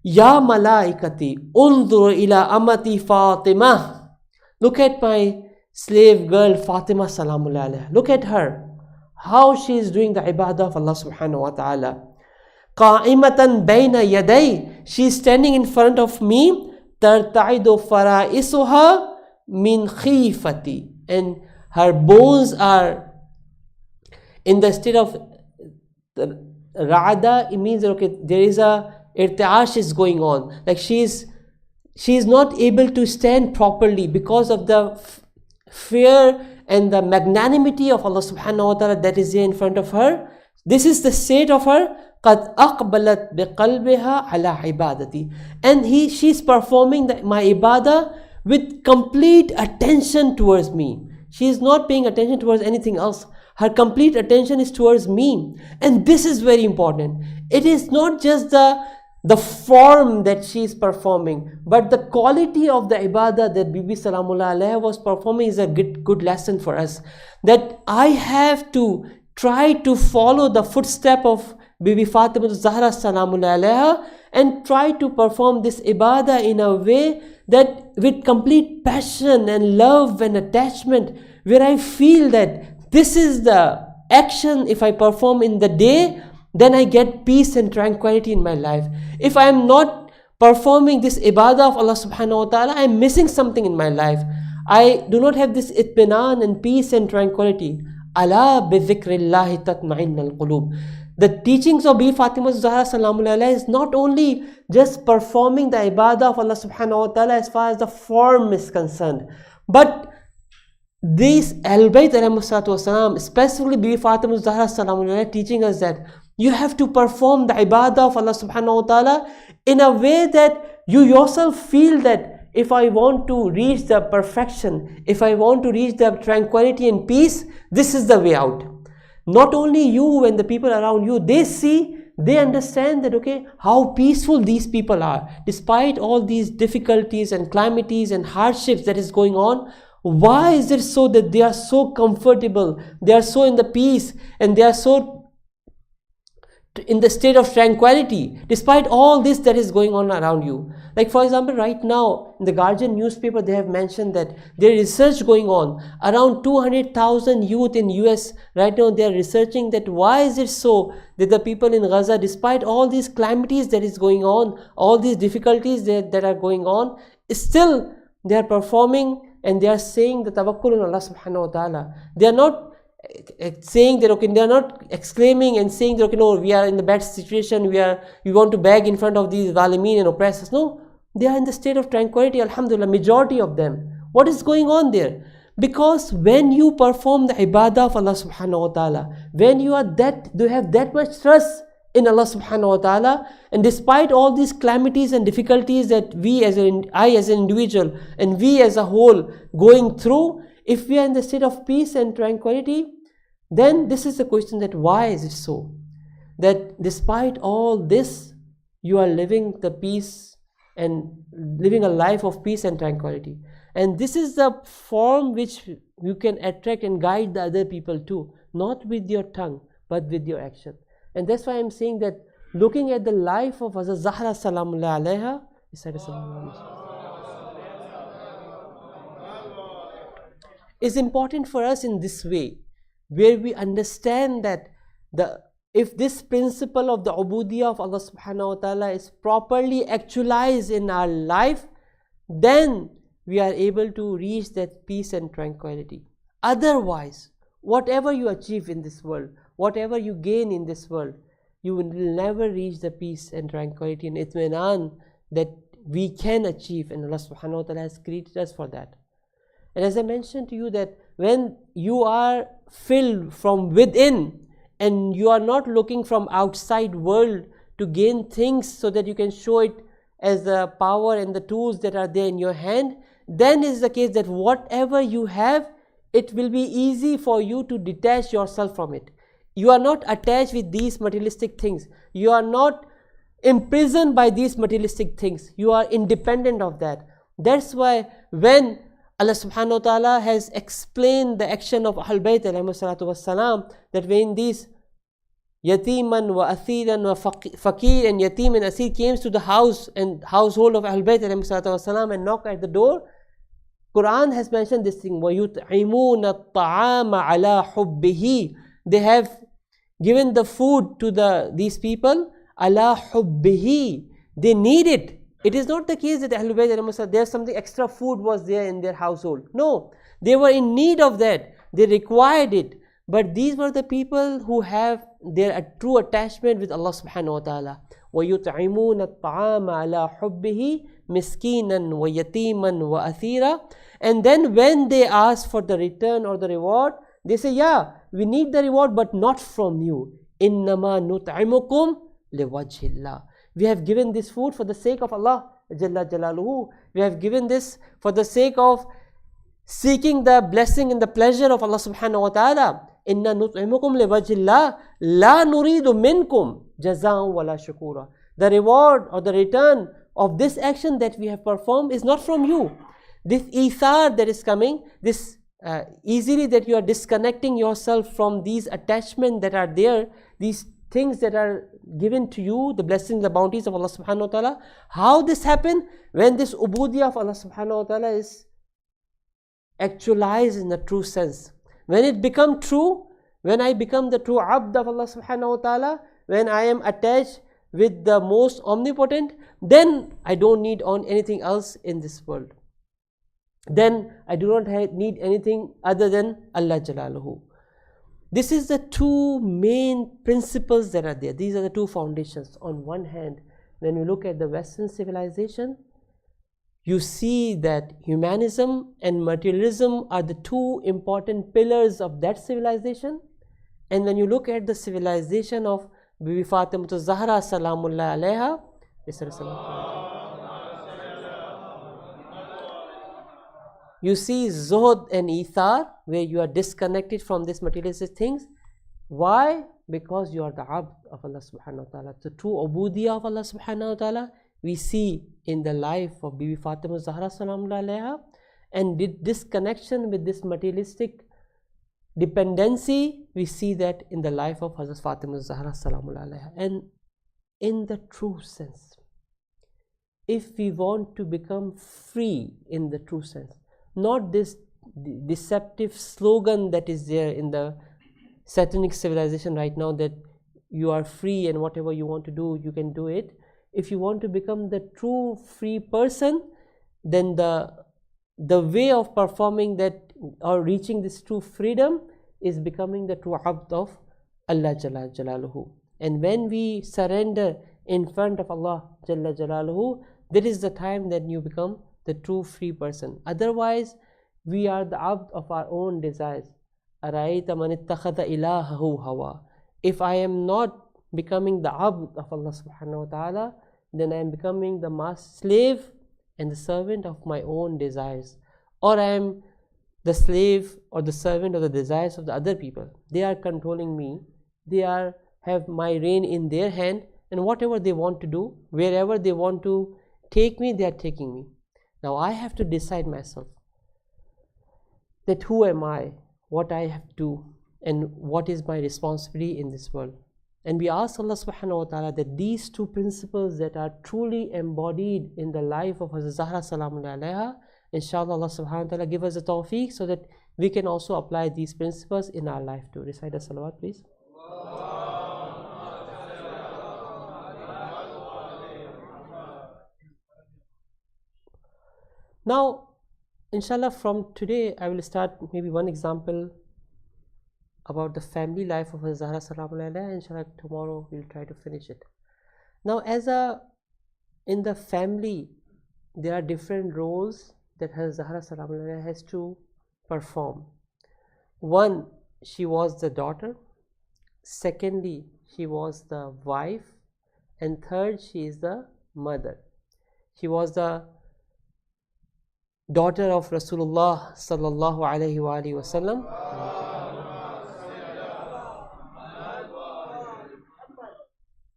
Ya malaikati unzur ila amati Fatima. Look at my slave girl Fatima Salamu Alayha. Look at her, how she is doing the ibadah of Allah subhanahu wa ta'ala. Qa'imatan bayna yaday, she is standing in front of me, tarta'idu fara'isuha min khifati, and her bones are in the state of ra'ada. It means that, okay, there is a irtiash is going on, like she is not able to stand properly because of the fear and the magnanimity of Allah subhanahu wa ta'ala that is there in front of her. This is the state of her. قَدْ أَقْبَلَتْ بِقَلْبِهَا عَلَى عِبَادَتِي. And she's performing my ibadah with complete attention towards me. She is not paying attention towards anything else. Her complete attention is towards me. And this is very important. It is not just the form that she is performing, but the quality of the ibadah that Bibi Salamullah Alayha was performing is a good lesson for us. That I have to try to follow the footstep of Bibi Fatima Zahra Salamullah Alaiha, and try to perform this ibadah in a way that with complete passion and love and attachment, where I feel that this is the action, if I perform in the day, then I get peace and tranquility in my life. If I am not performing this ibadah of Allah subhanahu wa ta'ala, I am missing something in my life. I do not have this itminan and peace and tranquility. Ala bi dhikrillahi tatma'innal qulub. The teachings of Bibi Fatima Zahra Salamullah Alaiha is not only just performing the ibadah of Allah subhanahu wa ta'ala as far as the form is concerned, but these Ahlul Bayt alayhi salatu wasalam, especially Bibi Fatima Zahra Salamullah Alaiha, teaching us that you have to perform the ibadah of Allah subhanahu wa ta'ala in a way that you yourself feel that if I want to reach the perfection, if I want to reach the tranquility and peace, this is the way out. Not only you and the people around you, they see, they understand that, okay, how peaceful these people are. Despite all these difficulties and calamities and hardships that is going on, why is it so that they are so comfortable, they are so in the peace, and they are so in the state of tranquility, despite all this that is going on around you? Like for example, right now in the Guardian newspaper, they have mentioned that there is research going on. Around 200,000 youth in US right now, they are researching that why is it so that the people in Gaza, despite all these calamities that is going on, all these difficulties that are going on, still they are performing and they are saying the tawakkul on Allah subhanahu wa ta'ala. They are not saying that, okay, they are not exclaiming and saying that, okay, no, we are in the bad situation, we want to beg in front of these zalimeen and oppressors. No, they are in the state of tranquility, alhamdulillah, majority of them. What is going on there? Because when you perform the ibadah of Allah subhanahu wa ta'ala, when you have that much trust in Allah subhanahu wa ta'ala, and despite all these calamities and difficulties that I as an individual and we as a whole going through, if we are in the state of peace and tranquility, then this is the question, that why is it so that despite all this you are living the peace and living a life of peace and tranquility? And this is the form which you can attract and guide the other people to, not with your tongue but with your action. And that's why I'm saying that looking at the life of Hazrat Zahra Salamullah Alaiha is important for us in this way, where we understand that if this principle of the ubudiyah of Allah subhanahu wa ta'ala is properly actualized in our life, then we are able to reach that peace and tranquility. Otherwise, whatever you achieve in this world, whatever you gain in this world, you will never reach the peace and tranquility and itminan that we can achieve, and Allah subhanahu wa ta'ala has created us for that. And as I mentioned to you, that when you are filled from within and you are not looking from outside world to gain things so that you can show it as the power and the tools that are there in your hand, then is the case that whatever you have, it will be easy for you to detach yourself from it. You are not attached with these materialistic things. You are not imprisoned by these materialistic things. You are independent of that. That's why when Allah subhanahu wa ta'ala has explained the action of Ahlul Bayt alayhi salatu wassalam, that when these yatiman wa athiran wa faqir and yatim and asir came to the house and household of Ahlul Bayt alayhi salatu wassalam and knocked at the door, Quran has mentioned this thing, وَيُطْعِمُونَ الطَّعَامَ عَلَى حُبِّهِ. They have given the food to these people, ala hubbihi. They need it. It is not the case that Ahlul Bayt, there's something extra food was there in their household. No, they were in need of that. They required it. But these were the people who have their true attachment with Allah subhanahu wa ta'ala. وَيُطْعِمُونَ الطَّعَامَ عَلَى حُبِّهِ مِسْكِينًا وَيَتِيمًا وَأَثِيرًا. And then when they ask for the return or the reward, they say, yeah, we need the reward, but not from you. إِنَّمَا نُطْعِمُكُمْ لِوَجْهِ اللَّهِ. We have given this food for the sake of Allah Jalla Jalaluhu. We have given this for the sake of seeking the blessing and the pleasure of Allah subhanahu wa ta'ala. Inna nut'imukum liwajhillah la nuridu minkum jazaan wala shukura. The reward or the return of this action that we have performed is not from you. This ithar that is coming, this easily that you are disconnecting yourself from these attachments that are there, these things that are given to you, the blessings, the bounties of Allah subhanahu wa ta'ala. How this happen? When this ubudiyah of Allah subhanahu wa ta'ala is actualized in the true sense. When it become true, when I become the true abd of Allah subhanahu wa ta'ala, when I am attached with the most omnipotent, then I don't need on anything else in this world. Then I do not need anything other than Allah Jalaluhu. This is the two main principles that are there. These are the two foundations. On one hand, when we look at the Western civilization, you see that humanism and materialism are the two important pillars of that civilization. And when you look at the civilization of Bibi Fatimah Zahra Salamullah Alaiha, you see zuhd and ithar, where you are disconnected from these materialistic things. Why? Because you are the abd of Allah subhanahu wa ta'ala. The true ubudiyah of Allah subhanahu wa ta'ala we see in the life of Bibi Fatimah Zahra Salamullah Alaiha, and this connection with this materialistic dependency, we see that in the life of Hazrat Fatimah Zahra Salamullah Alaiha. And in the true sense, if we want to become free in the true sense, not this deceptive slogan that is there in the satanic civilization right now, that you are free and whatever you want to do, you can do it. If you want to become the true free person, then the way of performing that or reaching this true freedom is becoming the true abd of Allah Jalla Jalaluhu. And when we surrender in front of Allah Jalla Jalaluhu, that is the time that you become the true free person. Otherwise, we are the abd of our own desires. Araita man ittakhadha ilahahu hawa. If I am not becoming the abd of Allah subhanahu wa ta'ala, then I am becoming the slave and the servant of my own desires, or I am the slave or the servant of the desires of the other people. They are controlling me, they have my reign in their hand, and whatever they want to do, wherever they want to take me, they are taking me. Now I have to decide myself that who am I, what I have to do, and what is my responsibility in this world. And we ask Allah subhanahu wa ta'ala that these two principles that are truly embodied in the life of Hazrat Zahra Salamullah Alaiha, inshallah Allah subhanahu wa ta'ala give us the tawfiq so that we can also apply these principles in our life too. Recite the salawat please. Now, inshallah, from today I will start maybe one example about the family life of Zahra Salamullah Alaiha. Inshallah, tomorrow we'll try to finish it. Now, in the family, there are different roles that Zahra Salamullah Alaiha has to perform. One, she was the daughter. Secondly, she was the wife. And third, she is the mother. She was the daughter of Rasulullah sallallahu alaihi wasallam.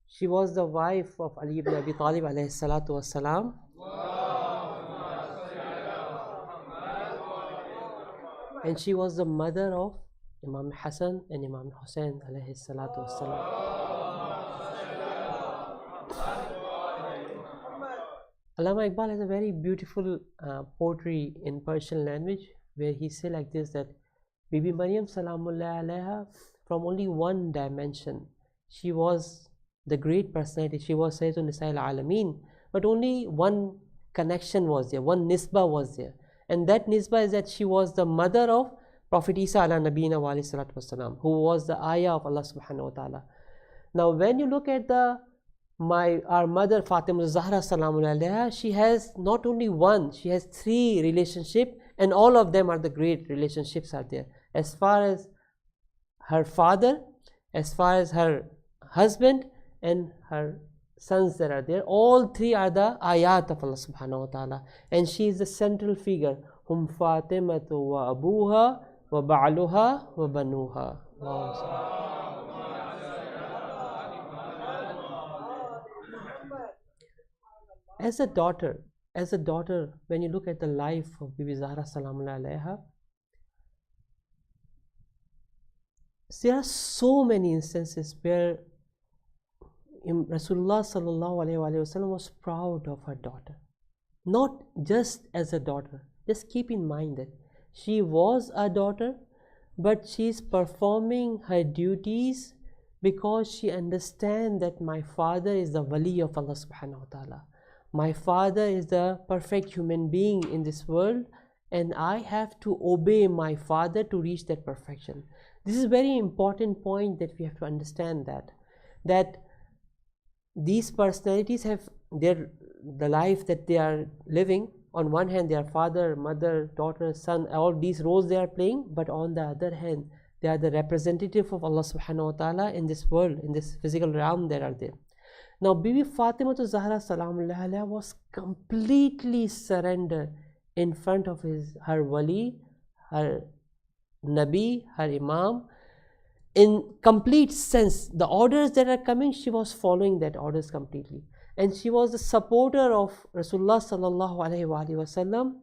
She was the wife of Ali ibn Abi Talib alayhi salatu wassalam. And she was the mother of Imam Hassan and Imam Hussein alayhi salatu wassalam. Allama Iqbal has a very beautiful poetry in Persian language where he says like this, that Bibi Maryam Salamullah Alaiha, from only one dimension, she was the great personality. She was Sayyidun Nisa'il Alameen, but only one connection was there, one nisbah was there, and that nisbah is that she was the mother of Prophet Isa ala Nabiyina wa alayhi salatu wasalam, who was the ayah of Allah subhanahu wa ta'ala. Now when you look at our mother Fatimah Zahra Salamullah Alaiha, she has not only one, she has three relationships, and all of them are the great relationships are there. As far as her father, as far as her husband, and her sons that are there, all three are the ayat of Allah subhanahu wa ta'ala, and she is the central figure. Hum Fatimatu wa abuha wa ba'luha wa banuha. As a daughter, when you look at the life of Bibi Zahra Salamullah Alaiha, there are so many instances where Rasulullah sallallahu alaihi wasallam was proud of her daughter, not just as a daughter. Just keep in mind that she was a daughter, but she is performing her duties because she understands that my father is the wali of Allah subhanahu wa ta'ala. My father is the perfect human being in this world, and I have to obey my father to reach that perfection. This is a very important point that we have to understand, that these personalities have the life that they are living. On one hand, they are father, mother, daughter, son, all these roles they are playing, but on the other hand, they are the representative of Allah subhanahu wa ta'ala in this world, in this physical realm that are there. Now, Bibi Fatima Zahra Salamullah Alaiha was completely surrendered in front of her wali, her Nabi, her Imam. In complete sense, the orders that are coming, she was following that orders completely. And she was the supporter of Rasulullah sallallahu alaihi wasallam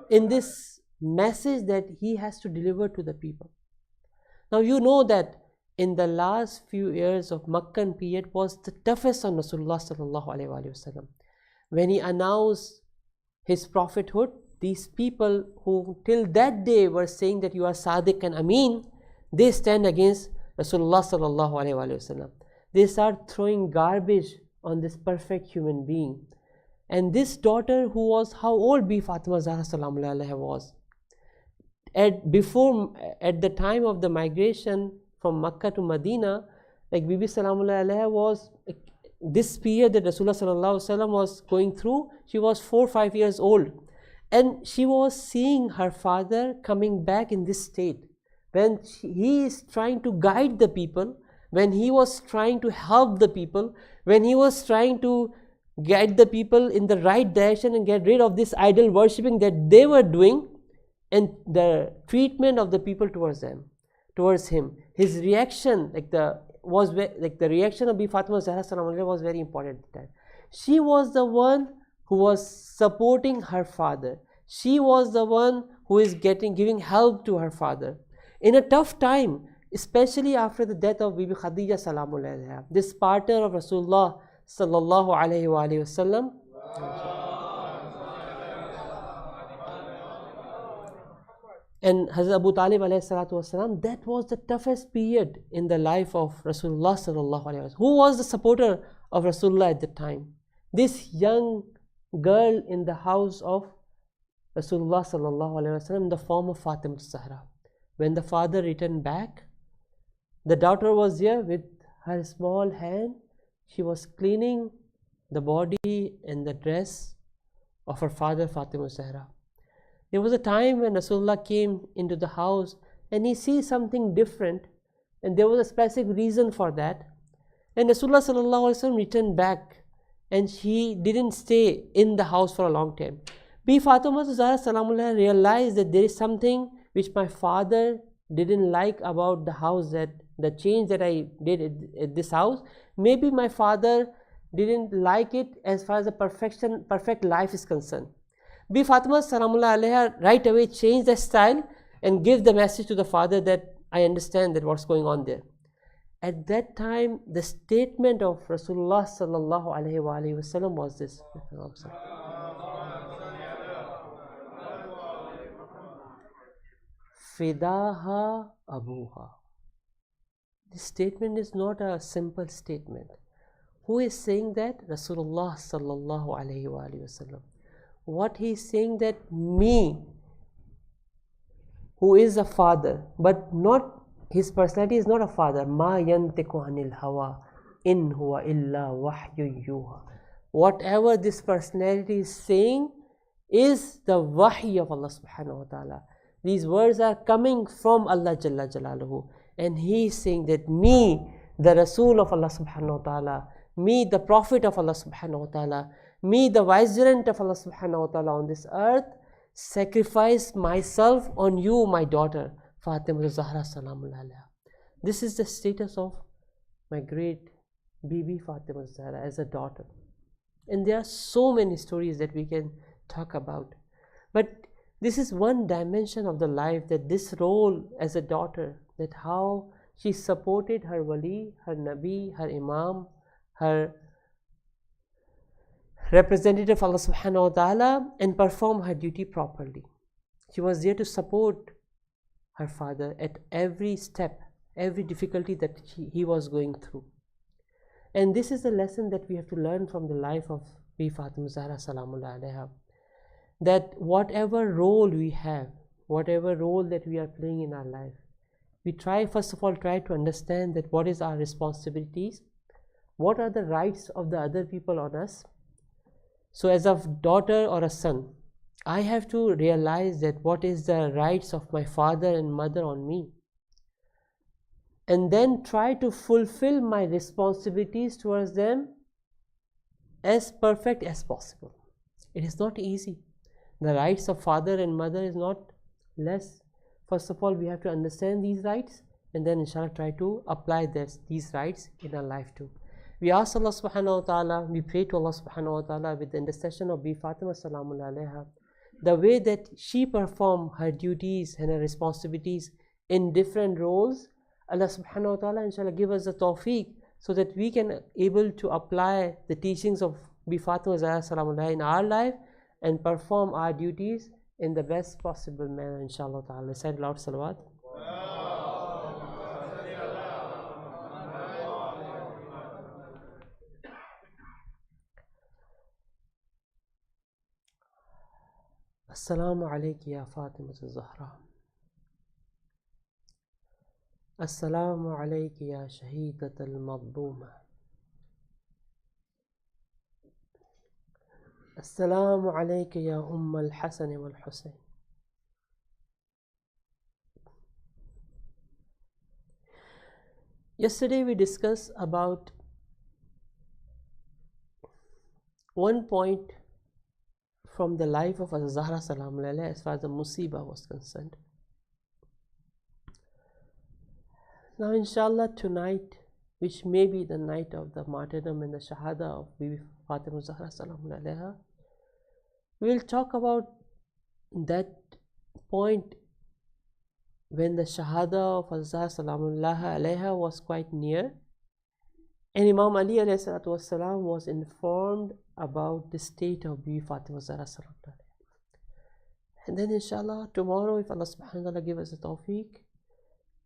in this message that he has to deliver to the people. Now you know that in the last few years of Meccan period was the toughest on Rasulullah sallallahu alaihi wasallam. When he announced his prophethood, these people who till that day were saying that you are Sadiq and Amin, they stand against Rasulullah sallallahu alaihi wasallam. They start throwing garbage on this perfect human being. And this daughter, who was, how old Bi Fatima Zahra Salamullah Alaiha was? At the time of the migration from Makkah to Medina, like Bibi Salamullah Alaiha was, this period that Rasulullah sallallahu alaihi wasallam was going through, she was 4 or 5 years old. And she was seeing her father coming back in this state. When he is trying to guide the people, when he was trying to help the people, when he was trying to guide the people in the right direction and get rid of this idol worshipping that they were doing, and the treatment of the people towards him, his reaction, the reaction of Bi Fatima Zahra Salamullah was very important at the time. She was the one who was supporting her father. She was the one who is giving help to her father in a tough time, especially after the death of Bibi Khadija Salamullah Alaiha, this partner of Rasulullah sallallahu alaihi wasallam. And Hazrat Abu Talib alayhi salatu wasalam, that was the toughest period in the life of Rasulullah sallallahu alaihi wasallam. Who was the supporter of Rasulullah at the time? This young girl in the house of Rasulullah sallallahu alaihi wasallam in the form of Fatima Zahra. When the father returned back, the daughter was here with her small hand. She was cleaning the body and the dress of her father, Fatima Zahra. There was a time when Rasulullah came into the house and he sees something different, and there was a specific reason for that. And Rasulullah sallallahu alaihi wasallam returned back, and she didn't stay in the house for a long time. Bi Fatima Zahra Salamullah realized that there is something which my father didn't like about the house, that the change that I did at this house, maybe my father didn't like it as far as the perfect life is concerned. Bi Fatima Salamullah Alaiha right away changed the style and gave the message to the father that I understand that what's going on there. At that time, the statement of Rasulullah sallallahu alaihi wasallam was this: Fidaha Abuha. This statement is not a simple statement. Who is saying that? Rasulullah sallallahu alaihi wasallam. What he is saying, that me, who is a father, but not, his personality is not a father. Ma yantiqu anil hawa in huwa illa wahyu yuha. Whatever this personality is saying is the wahy of Allah subhanahu wa ta'ala. These words are coming from Allah Jalla Jalaluhu, and he is saying that me, the Rasul of Allah subhanahu wa ta'ala, me, the Prophet of Allah subhanahu wa ta'ala, me, the vicegerent of Allah subhanahu wa ta'ala on this earth, sacrifice myself on you, my daughter, Fatima Zahra Salamullah Alaiha. This is the status of my great Bibi Fatima Zahra as a daughter. And there are so many stories that we can talk about. But This is one dimension of the life, that this role as a daughter, that how she supported her wali, her nabi, her imam, her representative of Allah subhanahu wa ta'ala, and perform her duty properly. She was there to support her father at every step, every difficulty that he was going through. And this is the lesson that we have to learn from the life of Bi Fatima Zahra Salamullah Alaiha, that whatever role we have, whatever role that we are playing in our life, we try, first of all, try to understand that what is our responsibilities, what are the rights of the other people on us. So as a daughter or a son, I have to realize that what is the rights of my father and mother on me, and then try to fulfill my responsibilities towards them as perfect as possible. It is not easy. The rights of father and mother is not less. First of all, we have to understand these rights, and then inshallah try to apply these rights in our life too. We ask Allah subhanahu wa ta'ala, we pray to Allah subhanahu wa ta'ala with the intercession of Bi Fatima Salamullah Alaiha, the way that she performed her duties and her responsibilities in different roles. Allah subhanahu wa ta'ala inshallah give us the tawfiq so that we can able to apply the teachings of Bi Fatima Zahra Salamullah in our life and perform our duties in the best possible manner, inshallah ta'ala. Recite loud salawat. Assalamu alayki ya Fatima Zahra. Assalamu alayki ya Shahidat al-Madluma. Assalamu alayki ya al-Hasan wal-Husayn. Yesterday we discussed about one point from the life of Zahra Salamullah Alaiha as far as the musibah was concerned. Now inshallah tonight, which may be the night of the martyrdom and the shahada of Bibi Fatima Zahra Salamullah Alaiha, we will talk about that point when the shahada of Zahra Salamullah Alaiha was quite near, and Imam Ali alayhi salatu wasalam was informed about the state of Bibi Fatima Zahra Salamullah Alaiha. And then inshallah tomorrow, if Allah subhanahu wa ta'ala give us a tawfiq,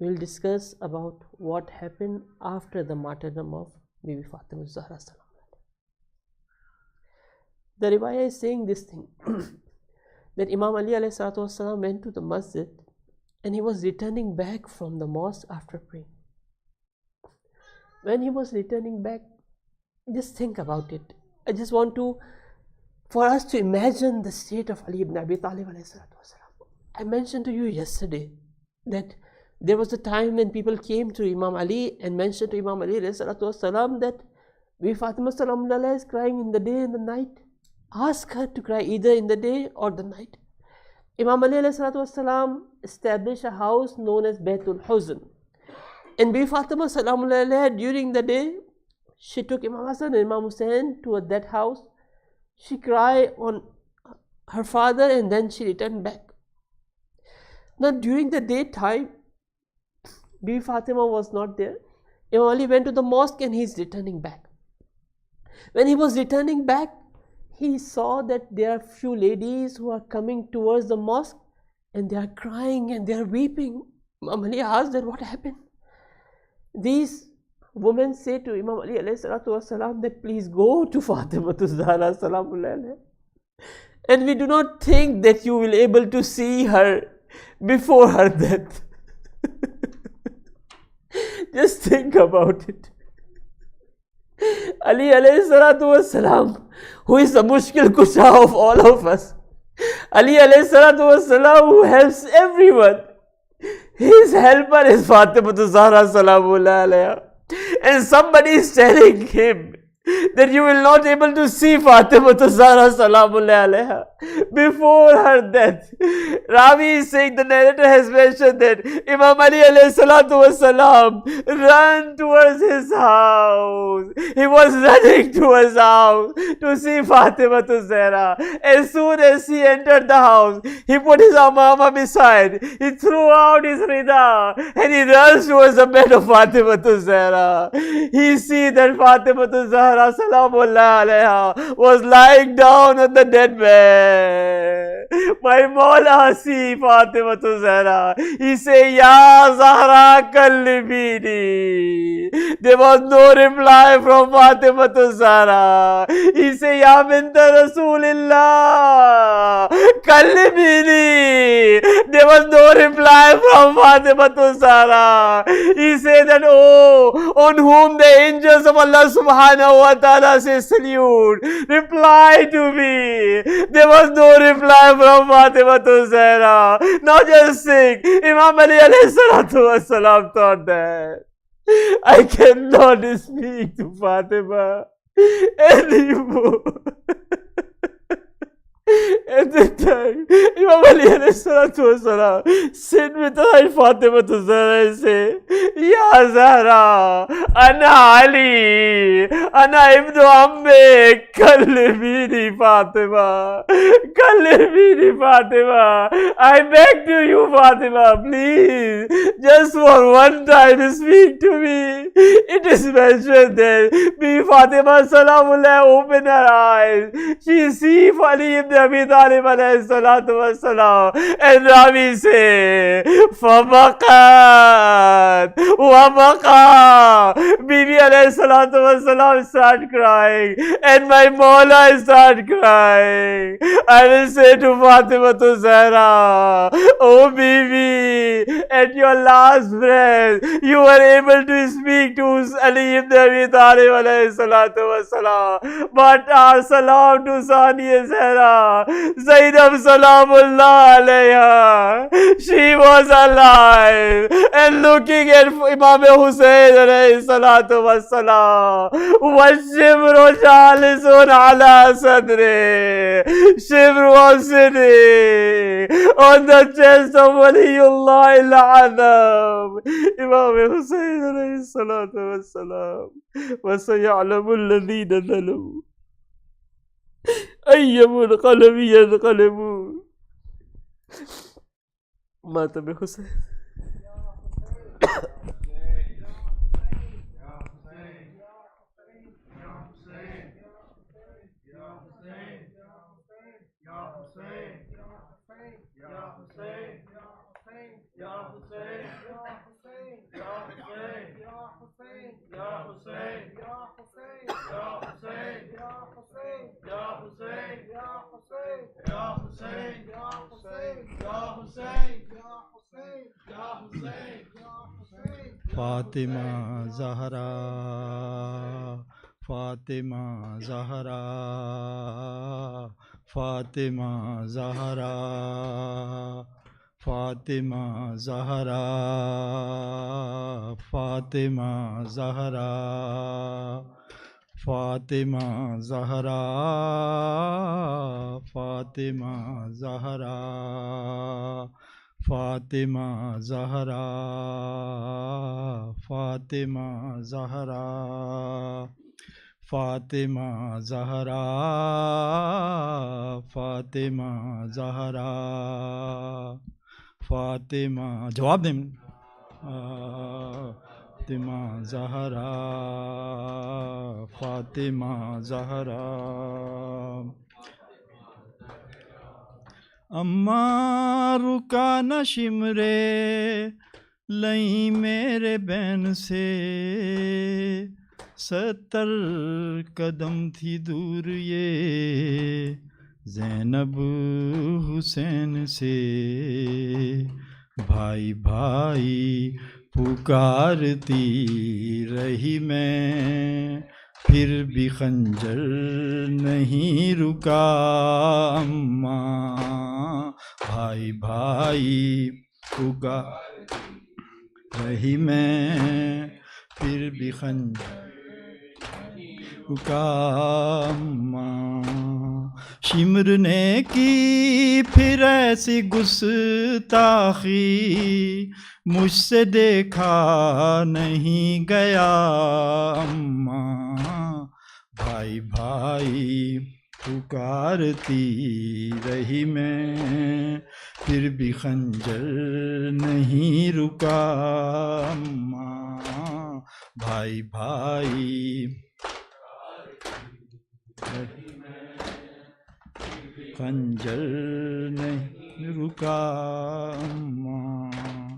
we will discuss about what happened after the martyrdom of Bibi Fatima Zahra Salamullah Alaiha. The riwayah is saying this thing that Imam Ali alayhi salatu wasalam went to the masjid and he was returning back from the mosque after praying. When he was returning back, just think about it. I just want for us to imagine the state of Ali ibn Abi Talib alayhi salatu wasalam. I mentioned to you yesterday that there was a time when people came to Imam Ali and mentioned to Imam Ali alayhi salatu wasalam that Bibi Fatima Salamullah Alaiha is crying in the day and the night. Ask her to cry either in the day or the night. Imam Ali alayhi salatu wasalam established a house known as Baytul Huzn. And Bibi Fatima Salamullah Alaiha during the day, she took Imam Hassan and Imam Hussain to that house. She cried on her father and then she returned back. Now during the daytime, Bibi Fatima was not there. Imam Ali went to the mosque and he is returning back. When he was returning back, he saw that there are few ladies who are coming towards the mosque and they are crying and they are weeping. Imam Ali asked that what happened. These women say to Imam Ali alayhi salatu wasalam that please go to Fatima Zahra Salamullah Alaiha, and we do not think that you will able to see her before her death. Just think about it. Ali alayhi salatu wasalam, who is the mushkil kusha of all of us. Ali alayhi salatu wasalam, who helps everyone. His helper is Fatima Zahra Salamullah Alaiha. And somebody is telling him that you will not able to see Fatima Zahra Salamullahi alayha before her death. Ravi is saying, the narrator has mentioned that Imam Ali alayhi salatu wasalam ran towards his house. He was running to his house to see Fatima Zahra. As soon as he entered the house, he put his amama beside, he threw out his rida and he runs towards the bed of Fatima Zahra. He see that Fatima Zahra Salamullahi alayha was lying down on the dead bed. My Mawla see Fatima Zahra. He say, Ya Zahra Kallibini. There was no reply from Fatima Zahra. He say, Ya Binta Rasulillah Kallibini. There was no reply from Fatima Zahra. He say that, oh, on whom the angels of Allah subhanahu wa ta'ala say salute, reply to me. There was no reply from Fatima Zahra. Now just think, Imam Ali alayhi salatu wasalam thought that I cannot speak to Fatima anymore. At the time, Imam Ali alayhi salatu wasalam sit beside Fatima Zahra and say, Ya Zahra, Ana Ali, Ana Ibn Amme, Kallibini Fatima, Kallibini Fatima. I beg to you, Fatima, please, just for one time speak to me. It is mentioned that Fatima Salamullah opened her eyes. She see Ali ibn Abi Talib alayhi salatu wassalam, and Ravi say, Fabaqat Wabaqa. Bibi alayhi salatu wassalam start crying, and my Mawla start crying. I will say to Fatima Zahra, oh Bibi, at your last breath, you were able to speak to Ali ibn Abi Talib alayhi salatu wassalam. But our salam to Saniya Zahra, Zainab Salamullah alayha, she was alive and looking at Imam Hussain alayhi salatu wassalam. وَالشِّبْرُ جَالِسٌ عَلَى صَدْرِهِ. Shibr was sitting on the chest of Waliullah al-Azam, Imam Hussain alayhi salatu wassalam. وَسَيَعْلَمُ الَّذِينَ ظَلَمُوا أَيَّ مُنْقَلَبٍ يَنْقَلِبُونَ. مات بحسين. Fatima Zahra, Fatima Zahra, Fatima Zahra, Fatima Zahra, Fatima Zahra, Fatima Zahra, Fatima Zahra, Fatima Zahra, Fatima Zahra, Fatima Zahra, Fatima Zahra, Fatima. जवाब दें. Fatima Zahra, Fatima Zahra. अम्मा रुका न shimmery लई मेरे ban से 70 कदम थी दूर ये ज़ैनब हुसैन से. भाई भाई पुकारती रही मैं, फिर भी खंजर नहीं रुका अम्मा. भाई भाई पुकार रही मैं, फिर भी खंजर. رکا اماں، شمر نے کی پھر ایسی گستاخی، مجھ سے دیکھا نہیں گیا اماں، بھائی بھائی پکارتی رہی میں، پھر بھی خنجر نہیں رکا اماں، بھائی بھائی خنجر نہیں رکا اماں،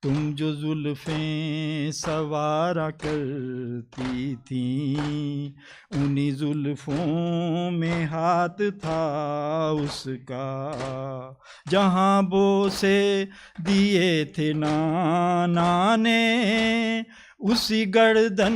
تم جو زلفیں سوارا کرتی تھیں، انہی زلفوں میں ہاتھ تھا اس کا، جہاں بوسے دیے تھے نانا نے، اسی گردن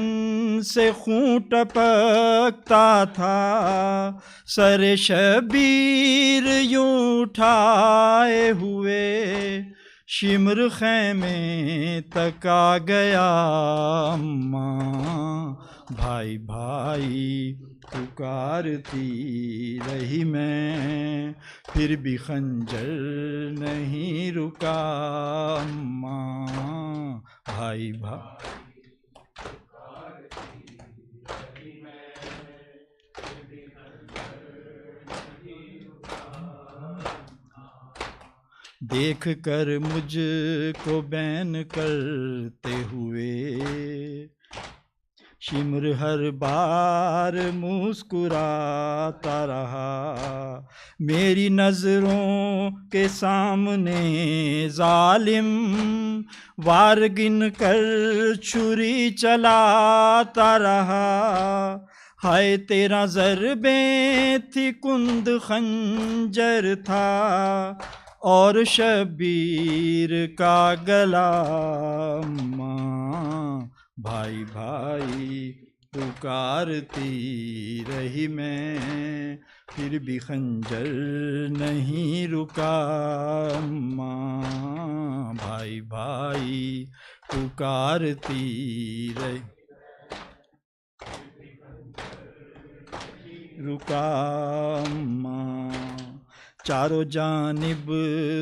سے خون ٹپکتا تھا، سر شبیر یوں اٹھائے ہوئے شمر خیمے تک آ گیا اماں، بھائی بھائی پکارتی رہی میں، پھر بھی خنجر نہیں رکا اماں، بھائی بھائی دیکھ کر مجھ کو بین کرتے ہوئے شمر ہر بار مسکراتا رہا، میری نظروں کے سامنے ظالم وار گن کر چھری چلاتا رہا، ہائے تیرا ضربیں تھی کند خنجر تھا، اور شبیر کا گلا اماں، بھائی بھائی پکارتی رہی میں، پھر بھی خنجر نہیں رکا اماں، بھائی بھائی پکارتی رہی رکا اماں، چاروں جانب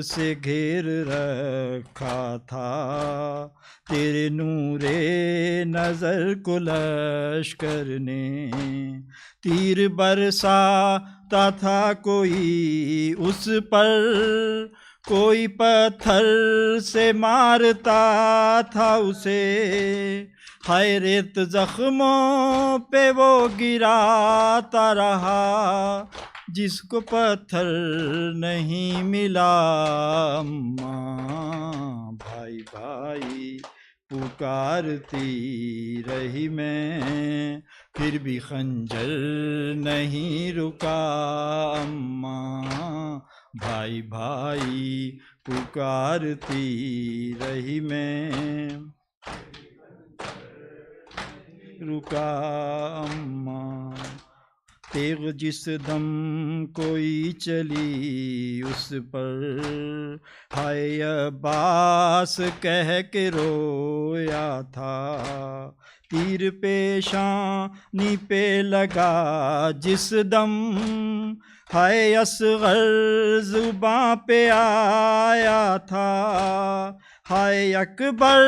سے گھیر رکھا تھا تیرے نور نظر کو لشکر نے، تیر برساتا تھا کوئی اس پر، کوئی پتھر سے مارتا تھا اسے، ہائے ریت زخموں پہ وہ گراتا رہا، جس کو پتھر نہیں ملا اماں، بھائی بھائی پکارتی رہی میں، پھر بھی خنجر نہیں رکا اماں، بھائی بھائی پکارتی رہی میں، رکا اماں، تیغ جس دم کوئی چلی اس پر، ہائے عباس کہہ کے رویا تھا، تیر پیشانی پہ لگا جس دم، ہائے اصغر زباں پہ آیا تھا، ہائے اکبر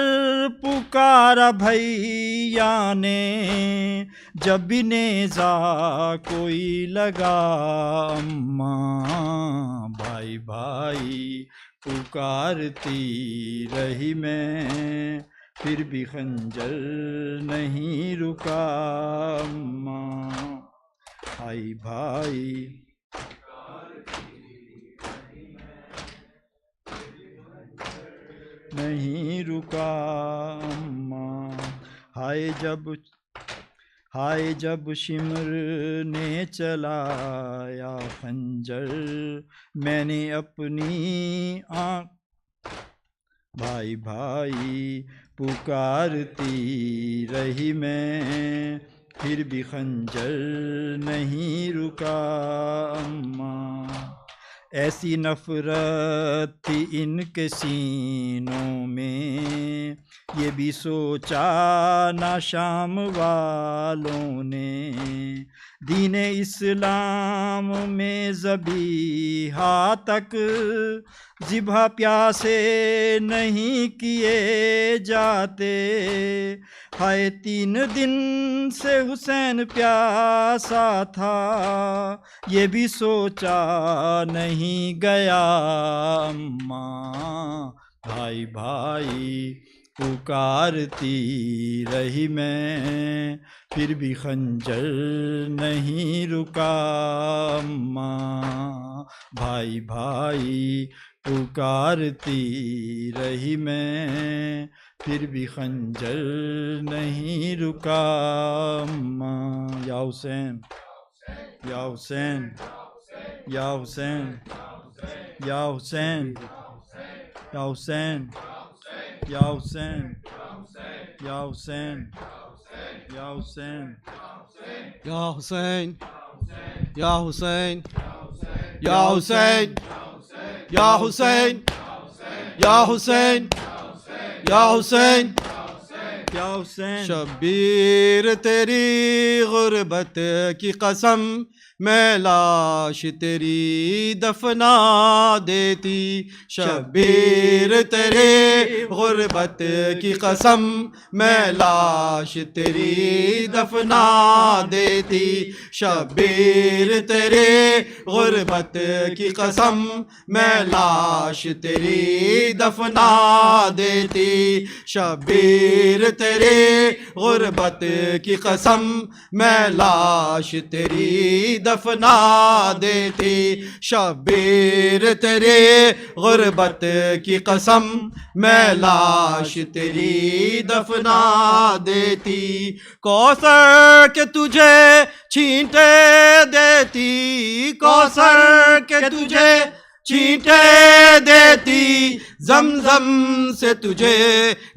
پکارا بھیا نے، جب بھی نیزہ کوئی لگا اماں، بھائی بھائی پکارتی رہی میں، پھر بھی خنجر نہیں رکا اماں، بھائی بھائی نہیں رکا اماں، ہائے جب شمر نے چلایا خنجر، میں نے اپنی آنکھ، بھائی بھائی پکارتی رہی میں، پھر بھی خنجر نہیں رکا اماں، ایسی نفرت تھی ان کے سینوں میں یہ بھی سوچا نہ شام والوں نے، دین اسلام میں ذبیحہ تک ذبح پیاسے نہیں کیے جاتے، ہائے 3 دن سے حسین پیاسا تھا، یہ بھی سوچا نہیں گیا اماں، بھائی بھائی پکارتی رہی میں، پھر بھی خنجر نہیں رکا اماں، بھائی بھائی پکارتی رہی میں، پھر بھی خنجر نہیں رکا اماں، یا حسین یا حسین یا حسین یا حسین یا حسین یا حسین یا حسین یا حسین یا حسین یا حسین یا حسین یا حسین یا حسین یا حسین یا حسین، شبیر تیری غربت کی قسم میں لاش تیری دفنا دیتی، شبیر تیری غربت کی قسم میں لاش تیری دفنا دیتی، شبیر تیری غربت کی قسم میں لاش تیری دفنا دیتی، شبیر تیری غربت کی قسم میں لاش تیری دفنا دیتی، شبیر تیری غربت کی قسم میں لاش تیری دفنا دیتی، کوثر کے تجھے چھینٹے دیتی، کوثر کے تجھے چھینٹے دیتی، زمزم سے تجھے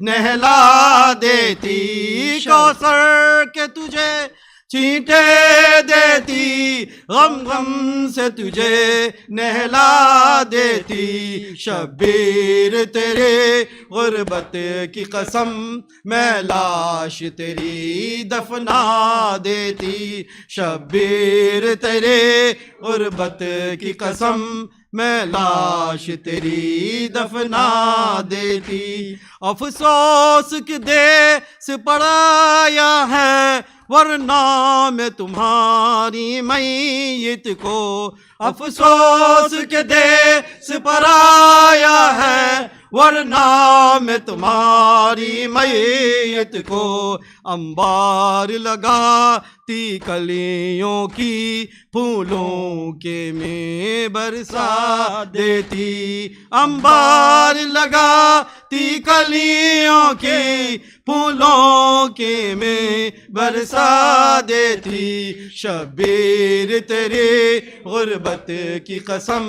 نہلا دیتی، کوثر کے تجھے چھینٹے دیتی، غم غم سے تجھے نہلا دیتی، شبیر تیرے غربت کی قسم میں لاش تیری دفنا دیتی، شبیر تیرے غربت کی قسم میں لاش تیری دفنا دیتی، افسوس کہ دیس پڑایا ہے ورنہ میں تمہاری میت کو، افسوس کہ دیس پرایا ہے ورنہ میں تمہاری میت کو، انبار لگاتی کلیوں کی پھولوں کے میں برسا دیتی، انبار لگاتی کلیوں کی پھولوں کے میں برسا دیتی، شبیر تیری غربت کی قسم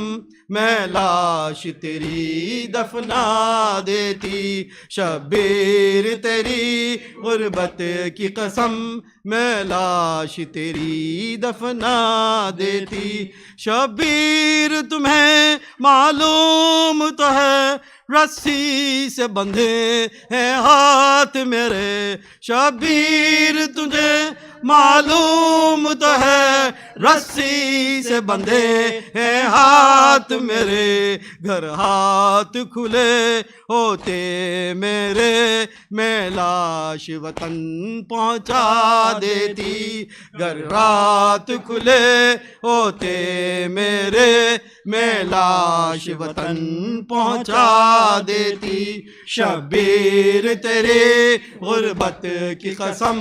میں لاش تیری دفنا دیتی، شبیر تیری غربت کی قسم میں لاش تیری دفنا دیتی، شبیر تمہیں معلوم تو ہے رسی سے بندھے ہیں ہاتھ میرے، شبیر تجھے معلوم تو ہے رسی سے بندھے ہیں ہاتھ میرے، گھر ہاتھ کھلے ہوتے میرے میں لاش وطن پہنچا دیتی، گھر رات کھلے ہوتے میرے میں لاش وطن پہنچا دیتی، شبیر تیرے غربت کی قسم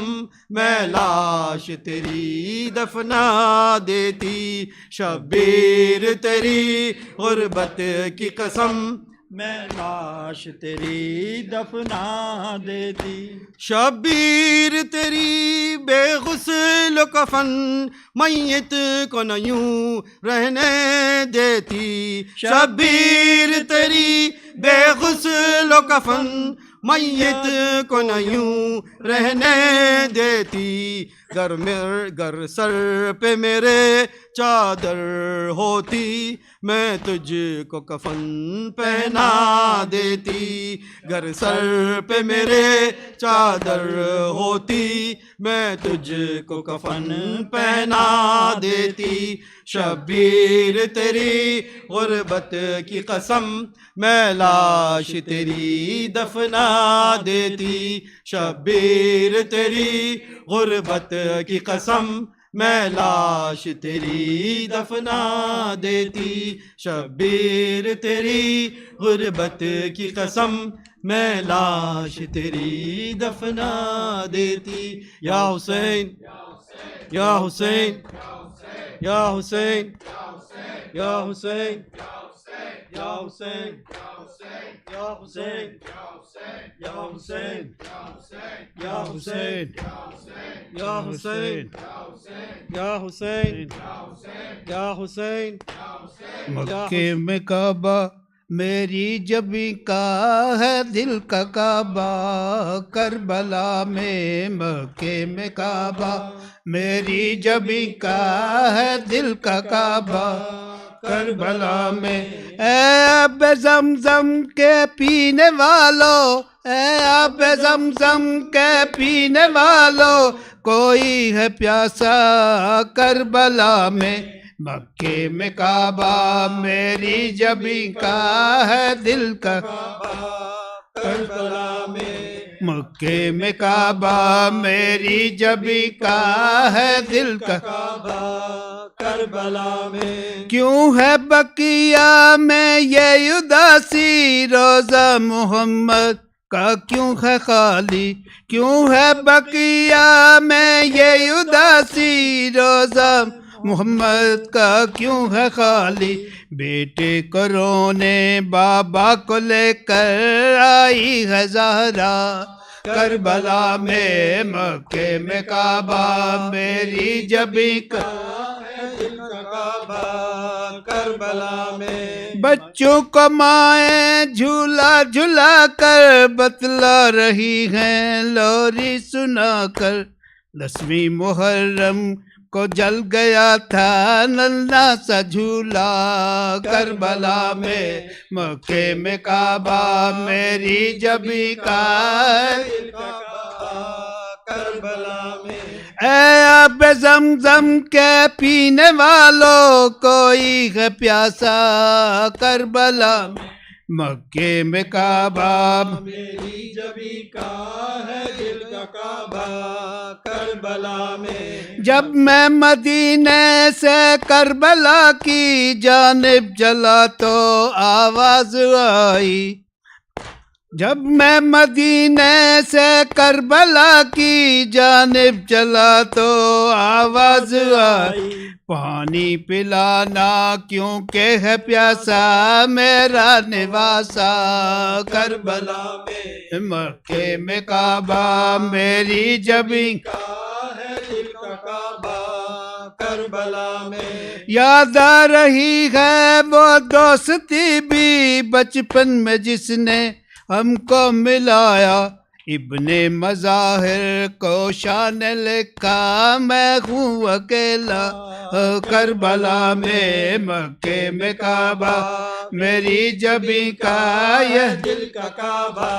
میں لاش تیری دفنا دیتی، شبیر تیری غربت کی قسم میں لاش تیری دفنا دیتی، شبیر تیری بے غسل و کفن میت کو نہ یوں رہنے دیتی، شبیر تیری بے غسل و کفن میت کو نہ یوں رہنے دیتی، گر سر پہ میرے چادر ہوتی میں تجھ کو کفن پہنا دیتی، گر سر پہ میرے چادر ہوتی، میں تجھ کو کفن پہنا دیتی، شبیر تیری غربت کی قسم میں لاش تیری دفنا دیتی، شبیر تیری غربت کی قسم میں لاش تیری دفنا دیتی، شبیر تیری غربت کی قسم میں لاش تیری دفنا دیتی، یا حسین یا حسین یا حسین یا حسین یا حسین یا حسین یا حسین یا حسین یا حسین یا حسین یا حسین۔ مکے میں کعبہ میری جبی کا ہے دل کا کعبہ، کربلا میں مکے میں کعبہ میری جبی کا ہے دل کا کعبہ، کربلا میں اے آب زمزم کے پینے والو، اے آب زمزم کے پینے والو، کوئی ہے پیاسا کربلا میں، مکے میں کعبہ میری جبی کا ہے دل کا کربلا میں، مکے میں کعبہ میری جبی کا ہے دل کا کعبہ کربلا میں، کیوں ہے بقیہ میں یہ اداسی، روزہ محمد کا کیوں ہے خالی، کیوں ہے بقیہ میں یہ اداسی، روزہ محمد کا کیوں ہے خالی، بیٹے کو رونے بابا کو لے کر آئی ہے زہرا کربلا میں، مکے میں کعبہ میری جبی کا کعبہ کربلا میں، بچوں کو مائیں جھولا جھلا کر بتلا رہی ہیں لوری سنا کر، 10ویں محرم کو جل گیا تھا نلنا سا جھولا کربلا میں، مکے میں کعبہ میری جبی کا کربلا میں، اے آب زمزم کے پینے والو، کوئی ہے پیاسا کربلا میں، مکے میں کعبہ میری جبی کا ہے دل کا کعبہ کربلا میں، جب میں مدینے سے کربلا کی جانب چلا تو آواز آئی، جب میں مدینے سے کربلا کی جانب چلا تو آواز آئی، پانی پلانا کیونکہ ہے پیاسا میرا نواسا کربلا میں، مکے میں کعبہ میری جبی ہے دل کا کعبہ کربلا میں، یاد آ رہی ہے وہ دوستی بھی بچپن میں جس نے ہم کو ملایا، ابن مظاہر کو شان لکھا میں ہوں اکیلا کربلا میں، مکے میں کعبہ میری جبی کا یہ دل کا کعبہ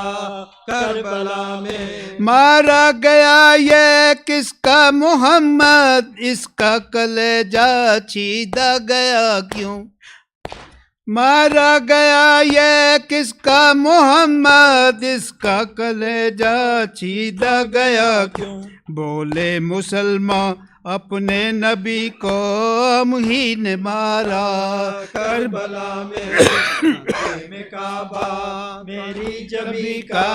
کربلا میں، مارا گیا یہ کس کا محمد، اس کا کلیجہ چھیدا گیا کیوں، مارا گیا یہ کس کا محمد، اس کا کلیجہ چھیدا گیا کیوں، بولے مسلمان اپنے نبی کو ہم ہی نے مارا کربلا میں کعبہ میری جبی کا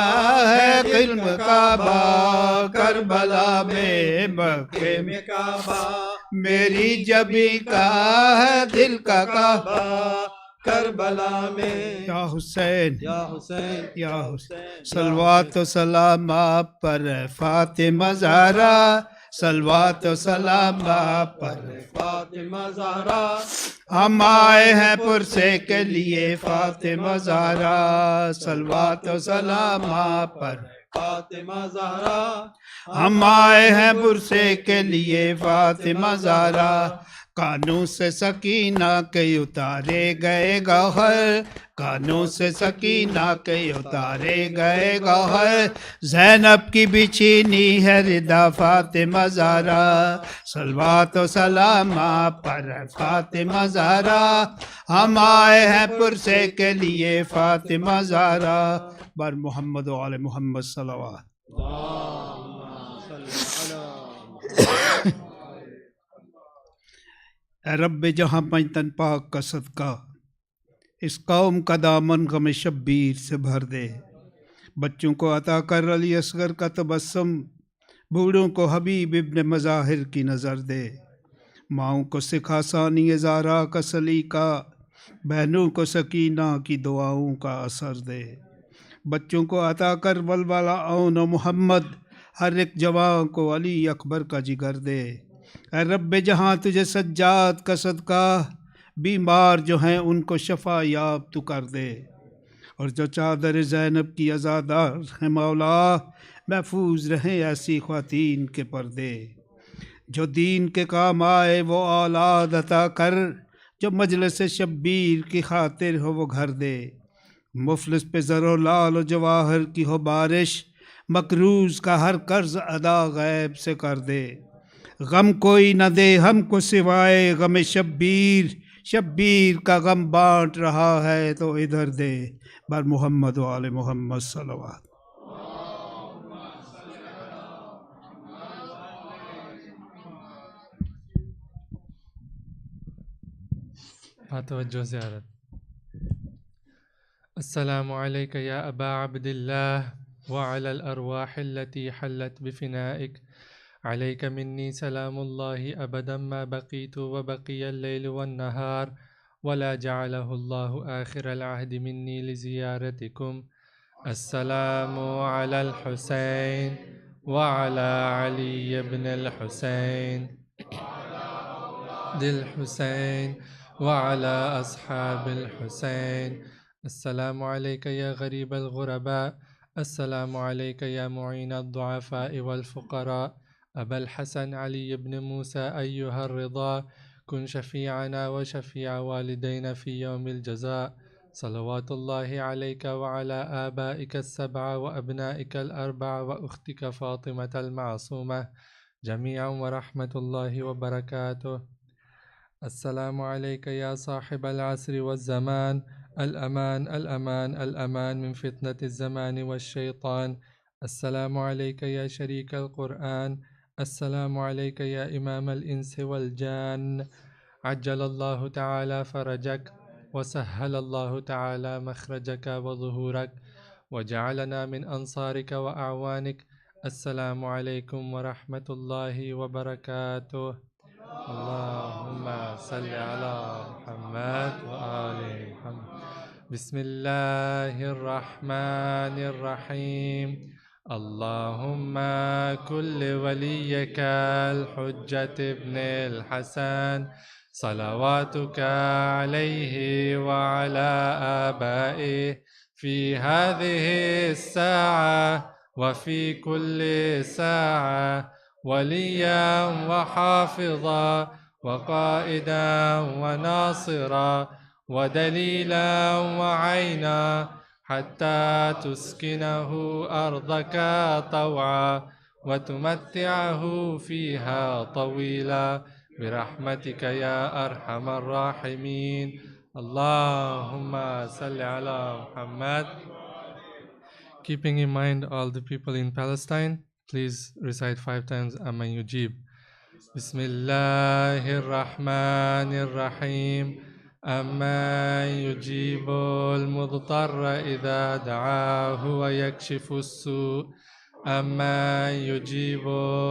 ہے علم کعبہ کربلا میں، مکے میں کعبہ میری جبی کا ہے دل کا کعبہ کربلا میں، یا حسین یا حسین یا حسین، صلوات و سلام آپ پر فاطمہ زہرا، صلوات و سلام آپ پر فاطمہ زہرا، ہم آئے ہیں پرسے کے لیے فاطمہ زہرا، صلوات و سلام آپ پر فاطمہ زہرا، ہم آئے ہیں پرسے کے لیے فاطمہ زہرا، کانوں سے سکینہ کے اتارے گئے گوہر، کانوں سے سکینہ کے اتارے گئے گوہر، زینب کی بچھینی ہے ردا فاطمہ زہرا، صلوات و سلام آپ پر ہے فاطمہ زہرا، ہم آئے ہیں پرسے کے لیے فاطمہ زہرا، بر محمد و آل محمد صلوات۔ اے رب جہاں پنجتن پاک کا صدقہ، اس قوم کا دامن غم شبیر سے بھر دے، بچوں کو عطا کر علی اصغر کا تبسم، بوڑھوں کو حبیب ابن مظاہر کی نظر دے، ماؤں کو سکھا ثانی زہرا کا سلیقہ، بہنوں کو سکینہ کی دعاؤں کا اثر دے، بچوں کو عطا کر ولولہ اون و محمد، ہر ایک جوان کو علی اکبر کا جگر دے، اے رب جہاں تجھے سجاد کا صدقہ، بیمار جو ہیں ان کو شفا یاب تو کر دے، اور جو چادر زینب کی عزادار ہیں مولا، محفوظ رہیں ایسی خواتین کے پردے، جو دین کے کام آئے وہ اولاد عطا کر، جو مجلس شبیر کی خاطر ہو وہ گھر دے، مفلس پہ زر و لال و جواہر کی ہو بارش، مقروض کا ہر قرض ادا غیب سے کر دے، غم کوئی نہ دے ہم کو سوائے غم شبیر، شبیر کا غم بانٹ رہا ہے تو ادھر دے، بر محمد و آل محمد صلوات۔ توجہ سے عرض السلام عليك يا أبا عبد الله وعلى الأرواح التي حلت بفنائك، عليك مني سلام الله أبدا ما بقيت وبقي الليل والنهار، ولا جعله الله آخر العهد مني لزيارتكم. السلام على الحسين وعلى علي بن الحسين ذي الحسين وعلى أصحاب الحسين. السلام عليك يا غريب الغرباء، السلام عليك يا معين الضعفاء والفقراء، أبا الحسن علي بن موسى أيها الرضا، كن شفيعنا وشفيع والدينا في يوم الجزاء. صلوات الله عليك وعلى آبائك السبعة وأبنائك الأربعة وأختك فاطمة المعصومة جميعا ورحمة الله وبركاته. السلام عليك يا صاحب العصر والزمان، الأمان الأمان الأمان من فتنة الزمان والشيطان. السلام عليك يا شريك القرآن، السلام عليك يا إمام الإنس والجان، عجل الله تعالى فرجك وسهل الله تعالى مخرجك وظهورك وجعلنا من أنصارك وأعوانك. السلام عليكم ورحمة الله وبركاته. اللهم صل على محمد وآل محمد. بسم الله الرحمن الرحيم. اللهم كل وليك الحجة ابن الحسن صلواتك عليه وعلى آبائه في هذه الساعة وفي كل ساعة، وليا وحافظا وقائدا وناصرا ودليلا وعينا، حتى تسكنه أرضك طوعا وتمتعه فيها طويلا برحمتك يا أرحم الراحمين. اللهم صل على محمد. Keeping in mind all the people in Palestine, please recite 5 times Amma Yujib. بسم الله الرحمن الرحيم. أما يجيب المضطر إذا دعاه ويكشف السوء، أما يجيب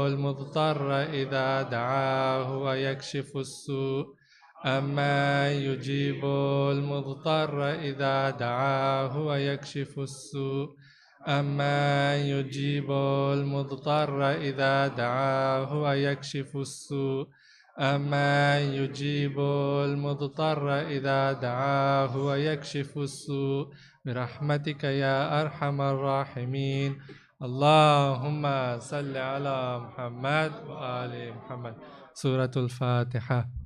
المضطر إذا دعاه ويكشف السوء، أما يجيب المضطر إذا دعاه ويكشف السوء، أما يجيب المضطر إذا دعاه ويكشف السوء، أما يجيب المضطر إذا دعاه ويكشف السوء برحمتك يا أرحم الراحمين. اللهم صل على محمد وآل محمد. سورة الفاتحة.